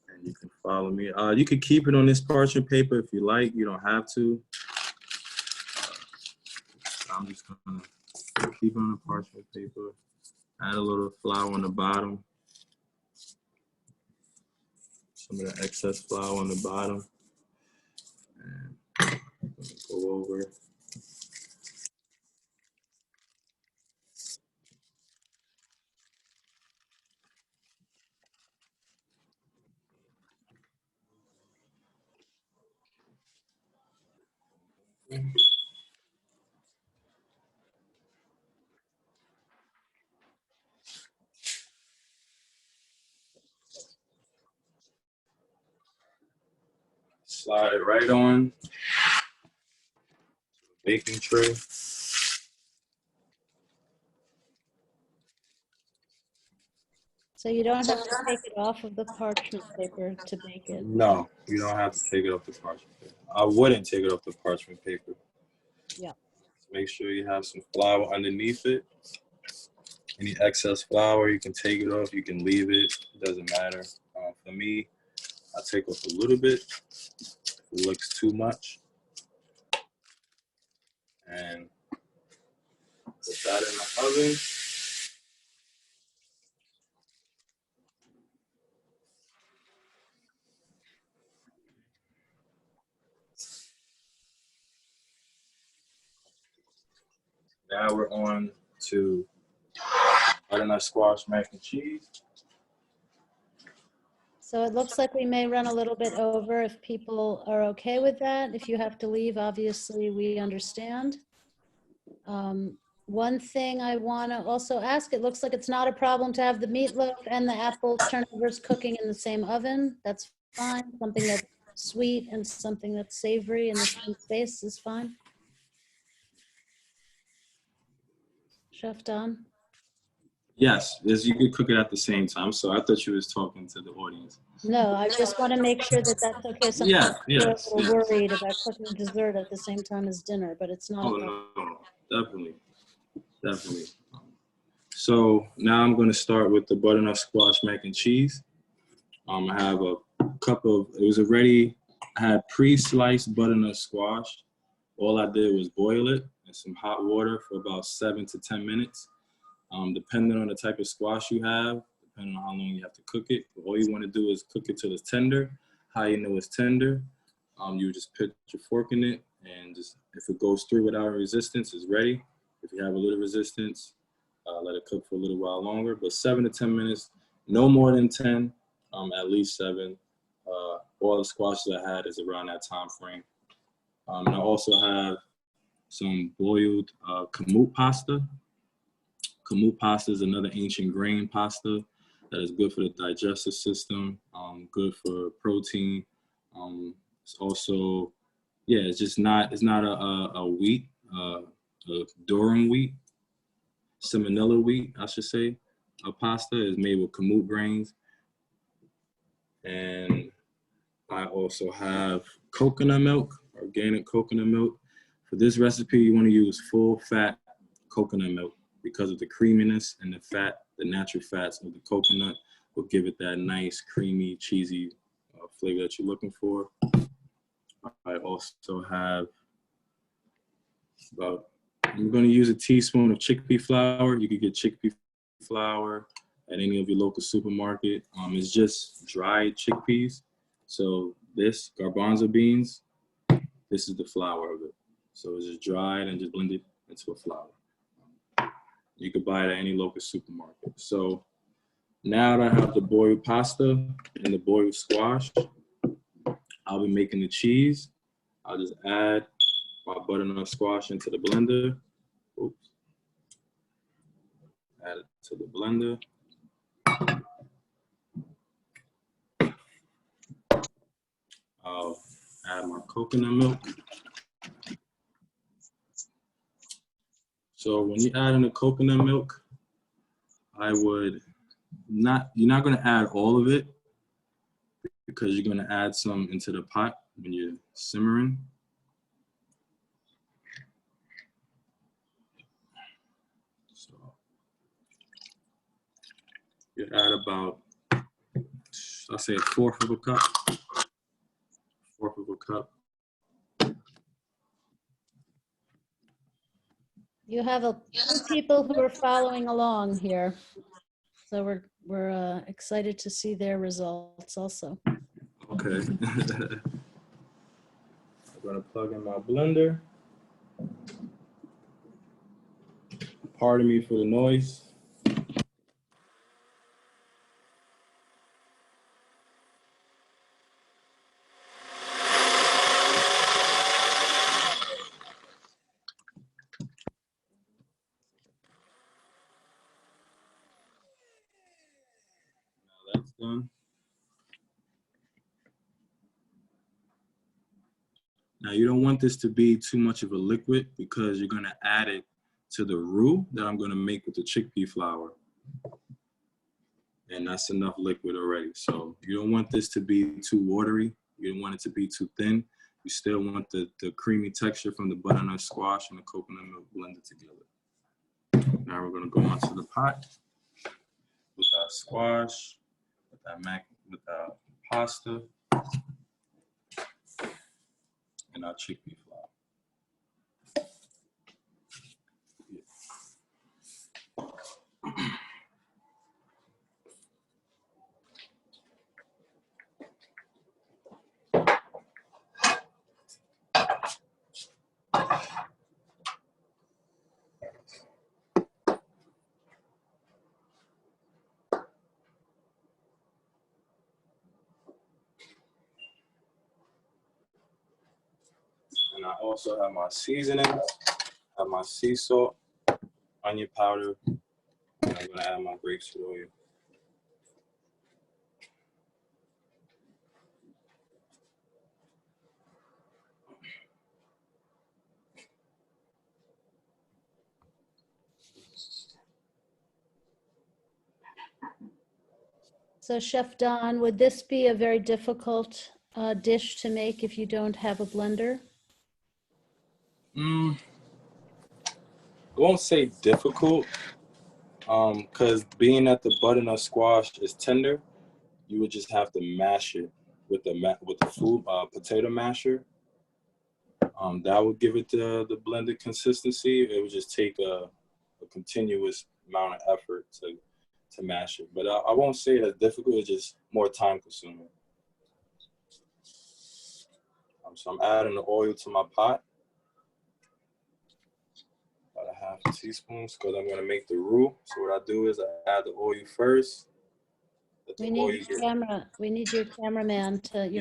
and you can follow me. You could keep it on this parchment paper if you like. You don't have to. I'm just gonna keep it on the parchment paper. Add a little flour on the bottom. Some of the excess flour on the bottom. And go over. Slide it right on the baking tray. So you don't have to take it off of the parchment paper to bake it. No, you don't have to take it off the parchment paper. I wouldn't take it off the parchment paper. Yeah. Make sure you have some flour underneath it. Any excess flour, you can take it off. You can leave it. It doesn't matter. For me, I take off a little bit. If it looks too much. And put that in the oven. Now we're on to butternut squash mac and cheese. So it looks like we may run a little bit over if people are okay with that. If you have to leave, obviously we understand. One thing I want to also ask, it looks like it's not a problem to have the meatloaf and the apple turnovers cooking in the same oven. That's fine. Something that's sweet and something that's savory in the same space is fine. Chef Don? Yes, you could cook it at the same time. So I thought you was talking to the audience. No, I just want to make sure that that's okay. Sometimes people are a little worried about cooking dessert at the same time as dinner, but it's not. Oh, no, definitely. So now I'm going to start with the butternut squash mac and cheese. I have a cup of, I had pre-sliced butternut squash. All I did was boil it in some hot water for about 7 to 10 minutes. Depending on the type of squash you have, depending on how long you have to cook it. All you want to do is cook it till it's tender. How you know it's tender? You just put your fork in it, and just if it goes through without resistance, it's ready. If you have a little resistance, let it cook for a little while longer. But 7 to 10 minutes, no more than 10, at least 7. All the squashes I had is around that time frame. And I also have some boiled kamut pasta. Kamut pasta is another ancient grain pasta that is good for the digestive system, good for protein. It's also, it's not a wheat, a durum wheat, seminella wheat, I should say. A pasta is made with kamut grains. And I also have coconut milk, organic coconut milk. For this recipe, you want to use full fat coconut milk, because of the creaminess and the fat, the natural fats of the coconut will give it that nice, creamy, cheesy flavor that you're looking for. I also have I'm going to use a teaspoon of chickpea flour. You could get chickpea flour at any of your local supermarket. It's just dried chickpeas. So this, garbanzo beans, this is the flour of it. So it's just dried and just blended into a flour. You could buy it at any local supermarket. So now that I have the boiled pasta and the boiled squash, I'll be making the cheese. I'll just add my butternut squash into the blender. Oops. Add it to the blender. I'll add my coconut milk. So when you add in the coconut milk, I would you're not gonna add all of it because you're gonna add some into the pot when you're simmering. So you add about, I'll say, 1/4 of a cup. 1/4 of a cup. You have two people who are following along here. So we're excited to see their results also. Okay. I'm gonna plug in my blender. Pardon me for the noise. Now that's done. Now you don't want this to be too much of a liquid because you're gonna add it to the roux that I'm gonna make with the chickpea flour. And that's enough liquid already. So you don't want this to be too watery. You don't want it to be too thin. You still want the creamy texture from the butternut squash and the coconut milk blended together. Now we're gonna go onto the pot with our squash, with our pasta, and our chickpea flour. And I also have my seasoning, I have my sea salt, onion powder, and I'm gonna add my grapeseed oil. So Chef Don, would this be a very difficult dish to make if you don't have a blender? I won't say difficult, because being that the butternut squash is tender, you would just have to mash it with the food potato masher. That would give it the blended consistency. It would just take a continuous amount of effort to mash it. But I won't say that's difficult. It's just more time consuming. So I'm adding the oil to my pot. About a 1/2 teaspoon because I'm gonna make the roux. So what I do is I add the oil first. We need your cameraman your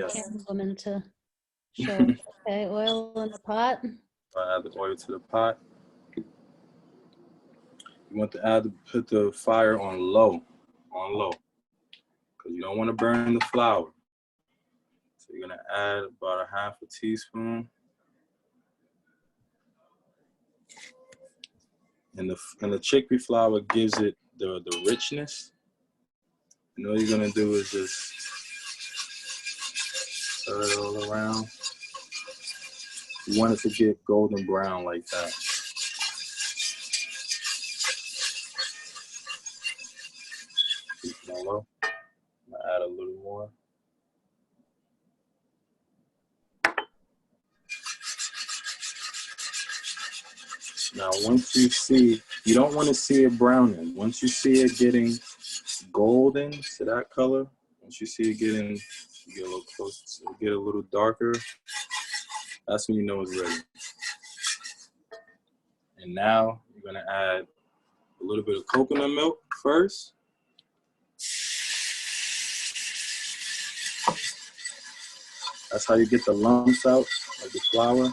camerawoman to show us. Okay, oil in the pot. I add the oil to the pot. You want to put the fire on low, because you don't want to burn the flour. So you're gonna add about a 1/2 teaspoon. And the chickpea flour gives it the richness. And all you're gonna do is just stir it all around. You want it to get golden brown like that. Keep it on low. I'm gonna add a little more. Now, once you see, you don't want to see it browning. Once you see it getting golden to that color, once you see it get a little close, get a little darker, that's when you know it's ready. And now you're gonna add a little bit of coconut milk first. That's how you get the lumps out of the flour.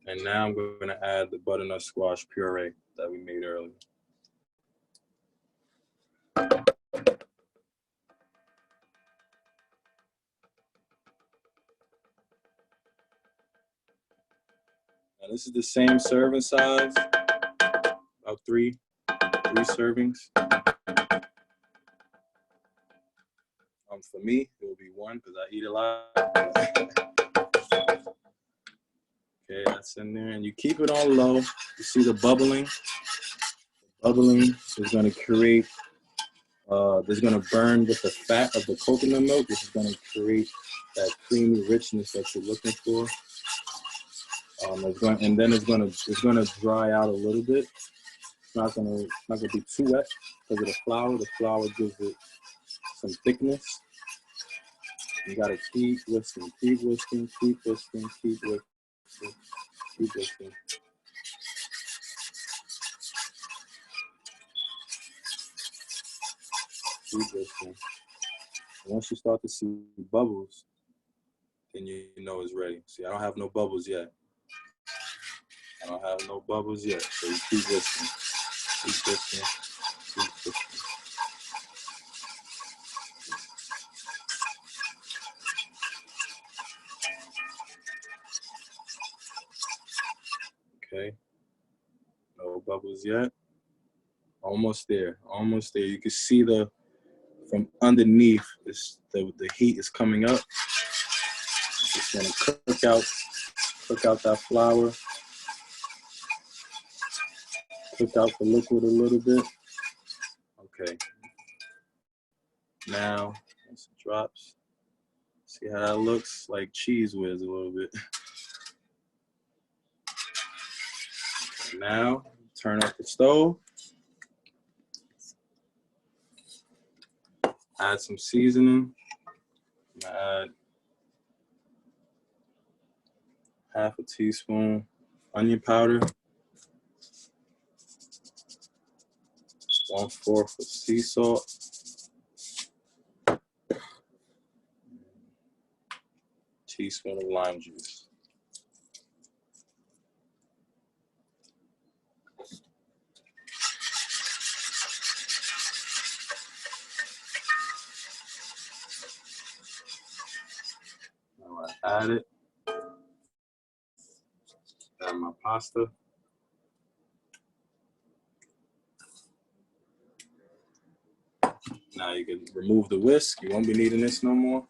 And now I'm going to add the butternut squash puree that we made earlier. Now this is the same serving size, about three servings. For me, it will be one because I eat a lot. Okay, that's in there, and you keep it on low. You see the bubbling? The bubbling is going to create. This is going to burn with the fat of the coconut milk, which is going to create that creamy richness that you're looking for. And then it's going to dry out a little bit. It's not going to be too wet because of the flour. The flour gives it some thickness. You gotta keep whisking, keep whisking, keep whisking, keep whisking, keep whisking. Keep whisking. Once you start to see bubbles, then you know it's ready. See, I don't have no bubbles yet. I don't have no bubbles yet. So you keep whisking, keep whisking, keep whisking. Okay, no bubbles yet. Almost there, almost there. You can see from underneath, the heat is coming up. It's gonna cook out that flour, cook out the liquid a little bit. Okay. Now, once it drops, see how that looks? Like cheese whiz a little bit. Now, turn up the stove. Add some seasoning. Add half a teaspoon onion powder. 1/4 of sea salt. Teaspoon of lime juice. Now I add it. Add my pasta. Now you can remove the whisk. You won't be needing this no more.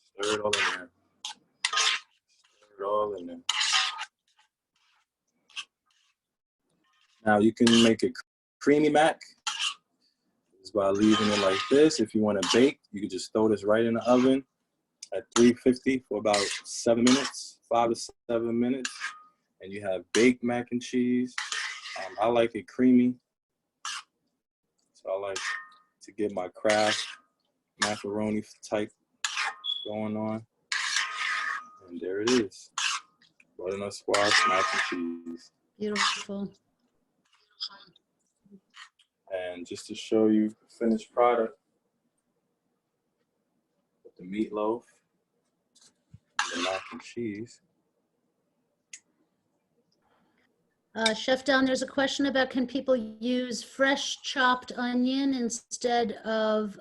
Stir it all in there. Stir it all in there. Now you can make a creamy mac just by leaving it like this. If you want to bake, you can just throw this right in the oven at 350 for about 7 minutes, 5 to 7 minutes, and you have baked mac and cheese. I like it creamy, so I like to get my Kraft macaroni type going on, and there it is, butternut squash mac and cheese. Beautiful. And just to show you the finished product, with the meatloaf, the mac and cheese. Chef Don, there's a question about, can people use fresh chopped onion instead of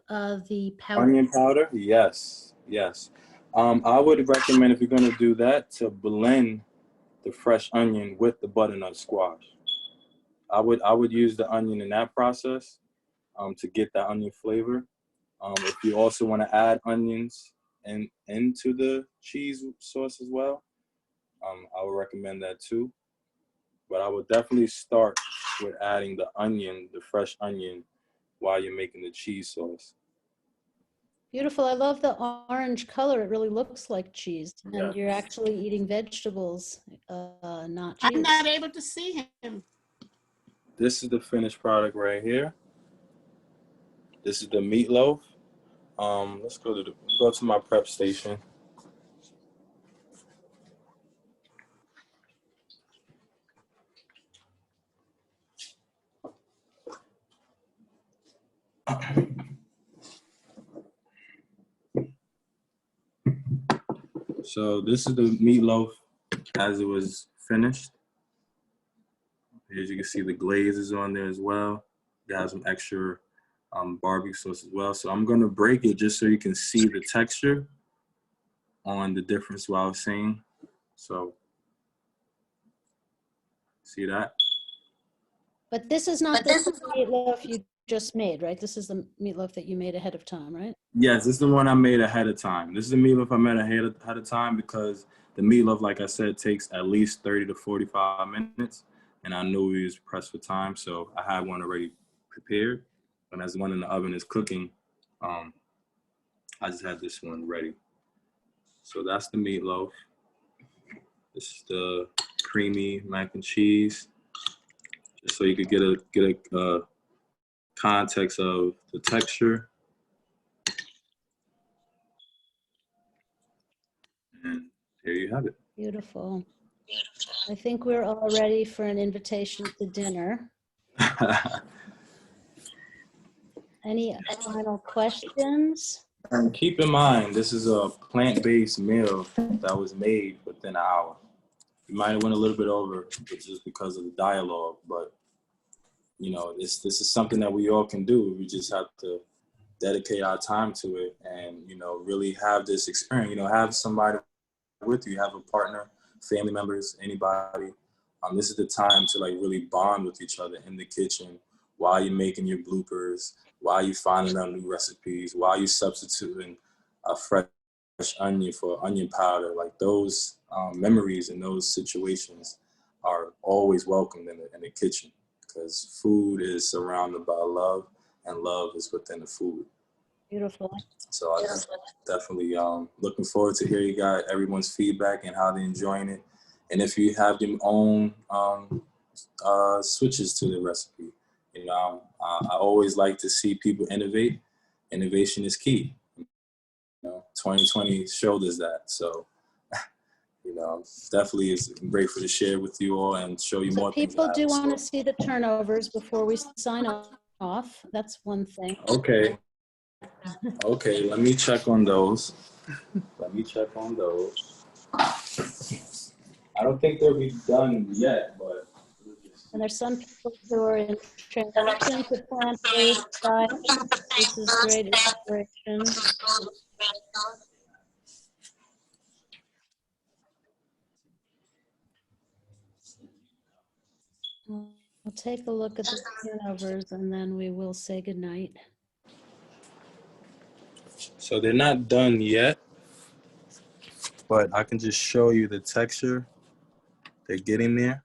the powder? Onion powder? Yes, yes. I would recommend, if you're gonna do that, to blend the fresh onion with the butternut squash. I would use the onion in that process to get that onion flavor. If you also want to add onions into the cheese sauce as well, I would recommend that too. But I would definitely start with adding the onion, the fresh onion, while you're making the cheese sauce. Beautiful. I love the orange color. It really looks like cheese. And you're actually eating vegetables, not cheese. I'm not able to see him. This is the finished product right here. This is the meatloaf. Let's go to my prep station. So this is the meatloaf as it was finished. As you can see, the glaze is on there as well. It has some extra barbecue sauce as well. So I'm gonna break it just so you can see the texture on the difference what I was saying. So see that? But this is not the meatloaf you just made, right? This is the meatloaf that you made ahead of time, right? Yes, this is the one I made ahead of time. This is the meatloaf I made ahead of time because the meatloaf, like I said, takes at least 30 to 45 minutes. And I knew we was pressed for time, so I had one already prepared. And as the one in the oven is cooking, I just had this one ready. So that's the meatloaf. This is the creamy mac and cheese, just so you could get a context of the texture. And there you have it. Beautiful. I think we're all ready for an invitation to dinner. Any final questions? And keep in mind, this is a plant-based meal that was made within an hour. You might have went a little bit over just because of the dialogue, but you know, this is something that we all can do. We just have to dedicate our time to it and, you know, really have this experience, you know, have somebody with you, have a partner, family members, anybody. This is the time to like really bond with each other in the kitchen while you're making your bloopers, while you're finding out new recipes, while you're substituting a fresh onion for onion powder. Like those memories and those situations are always welcomed in the kitchen because food is surrounded by love and love is within the food. Beautiful. So I definitely looking forward to hear you guys, everyone's feedback and how they're enjoying it. And if you have your own switches to the recipe, you know, I always like to see people innovate. Innovation is key. You know, 2020 showed us that. So, you know, definitely is grateful to share with you all and show you more things. People do want to see the turnovers before we sign off. That's one thing. Okay. Okay, let me check on those. I don't think they'll be done yet, but. And there's some people who are in transition to plant-based diet. This is great inspiration. We'll take a look at the turnovers and then we will say goodnight. So they're not done yet, but I can just show you the texture. They're getting there.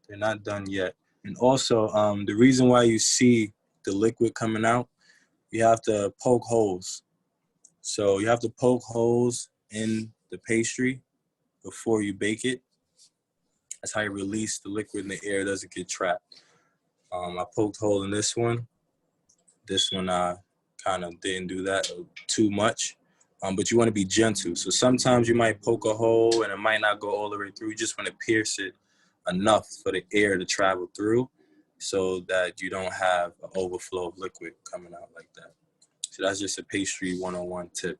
They're not done yet. And also, the reason why you see the liquid coming out, you have to poke holes. So you have to poke holes in the pastry before you bake it. That's how you release the liquid in the air, it doesn't get trapped. I poked hole in this one. This one I kind of didn't do that too much, but you want to be gentle. So sometimes you might poke a hole and it might not go all the way through. You just want to pierce it enough for the air to travel through so that you don't have an overflow of liquid coming out like that. So that's just a pastry 101 tip.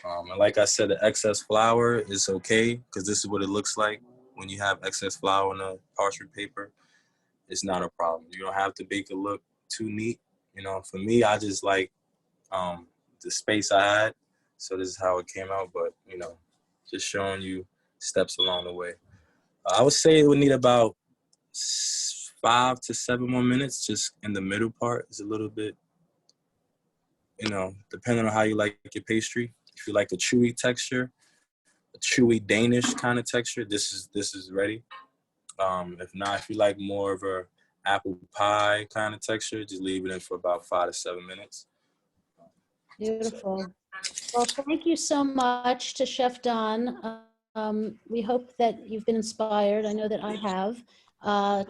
And like I said, the excess flour is okay because this is what it looks like when you have excess flour on a parchment paper. It's not a problem. You don't have to bake it look too neat. You know, for me, I just like the space I had. So this is how it came out. But, you know, just showing you steps along the way. I would say it would need about 5 to 7 more minutes just in the middle part. It's a little bit, you know, depending on how you like your pastry. If you like a chewy texture, a chewy Danish kind of texture, this is ready. If not, if you like more of a apple pie kind of texture, just leave it in for about 5 to 7 minutes. Beautiful. Well, thank you so much to Chef Don. We hope that you've been inspired. I know that I have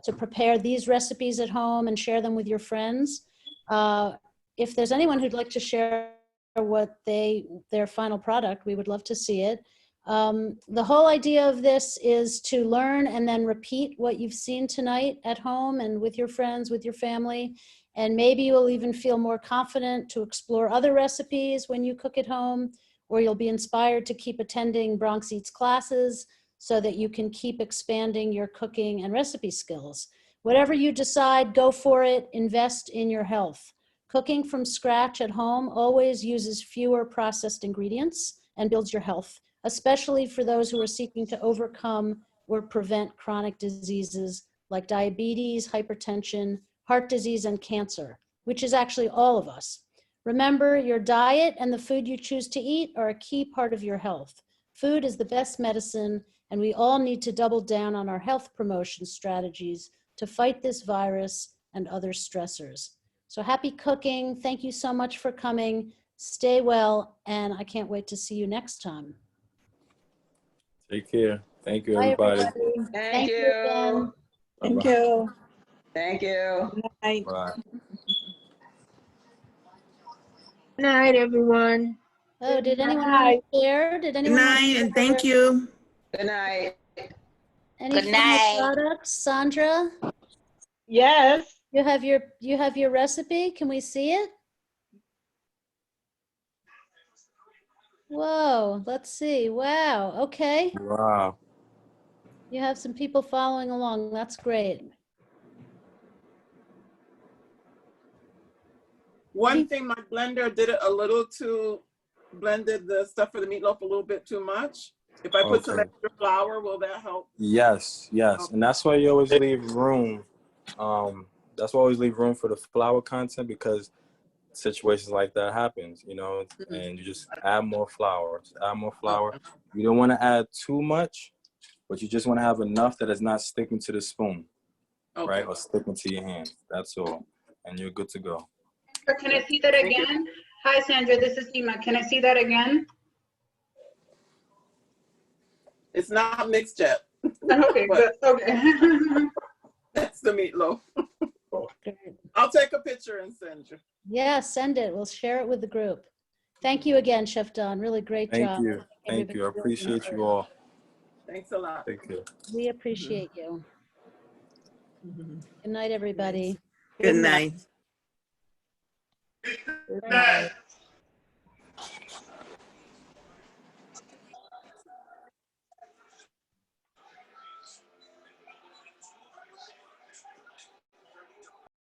to prepare these recipes at home and share them with your friends. If there's anyone who'd like to share their final product, we would love to see it. The whole idea of this is to learn and then repeat what you've seen tonight at home and with your friends, with your family. And maybe you'll even feel more confident to explore other recipes when you cook at home, or you'll be inspired to keep attending Bronx Eats classes so that you can keep expanding your cooking and recipe skills. Whatever you decide, go for it. Invest in your health. Cooking from scratch at home always uses fewer processed ingredients and builds your health, especially for those who are seeking to overcome or prevent chronic diseases like diabetes, hypertension, heart disease, and cancer, which is actually all of us. Remember, your diet and the food you choose to eat are a key part of your health. Food is the best medicine, and we all need to double down on our health promotion strategies to fight this virus and other stressors. So happy cooking. Thank you so much for coming. Stay well, and I can't wait to see you next time. Take care. Thank you, Bye, everybody. everybody. Thank you you. again. Thank Bye-bye. you. Thank you. Good night. Bye. Good night, everyone. Oh, did anyone night. want to share? Did Good anyone want night to and thank you. Good night. Any Good final night. products? Sandra, Yes. you have your recipe. Can we see it? Whoa, let's see. Wow. Okay. Wow. You have some people following along. That's great. One thing, my blender did it a little too, blended the stuff for the meatloaf a little bit too much. If I put some Okay. extra flour, will that help? Yes, yes. And that's why you always leave room. That's why I always leave room for the flour content, because situations like that happens, you know, and you just add more flour. Just add more flour. You don't want to add too much, but you just want to have enough that is not sticking to the spoon, Okay. right? Or sticking to your hand. That's all. And you're good to go. Can I see that again? Hi, Sandra, this is Dima. Can I see that again? It's not mixed yet. Okay, good, okay. That's the meatloaf. Great. I'll take a picture and send you. Yeah, send it. We'll share it with the group. Thank you again, Chef Don. Really great Thank job. you. Thank you. I Everybody really appreciate you enjoyed all. Thanks a lot. Take care. it. We appreciate you. Good night, everybody. Good night. Good night.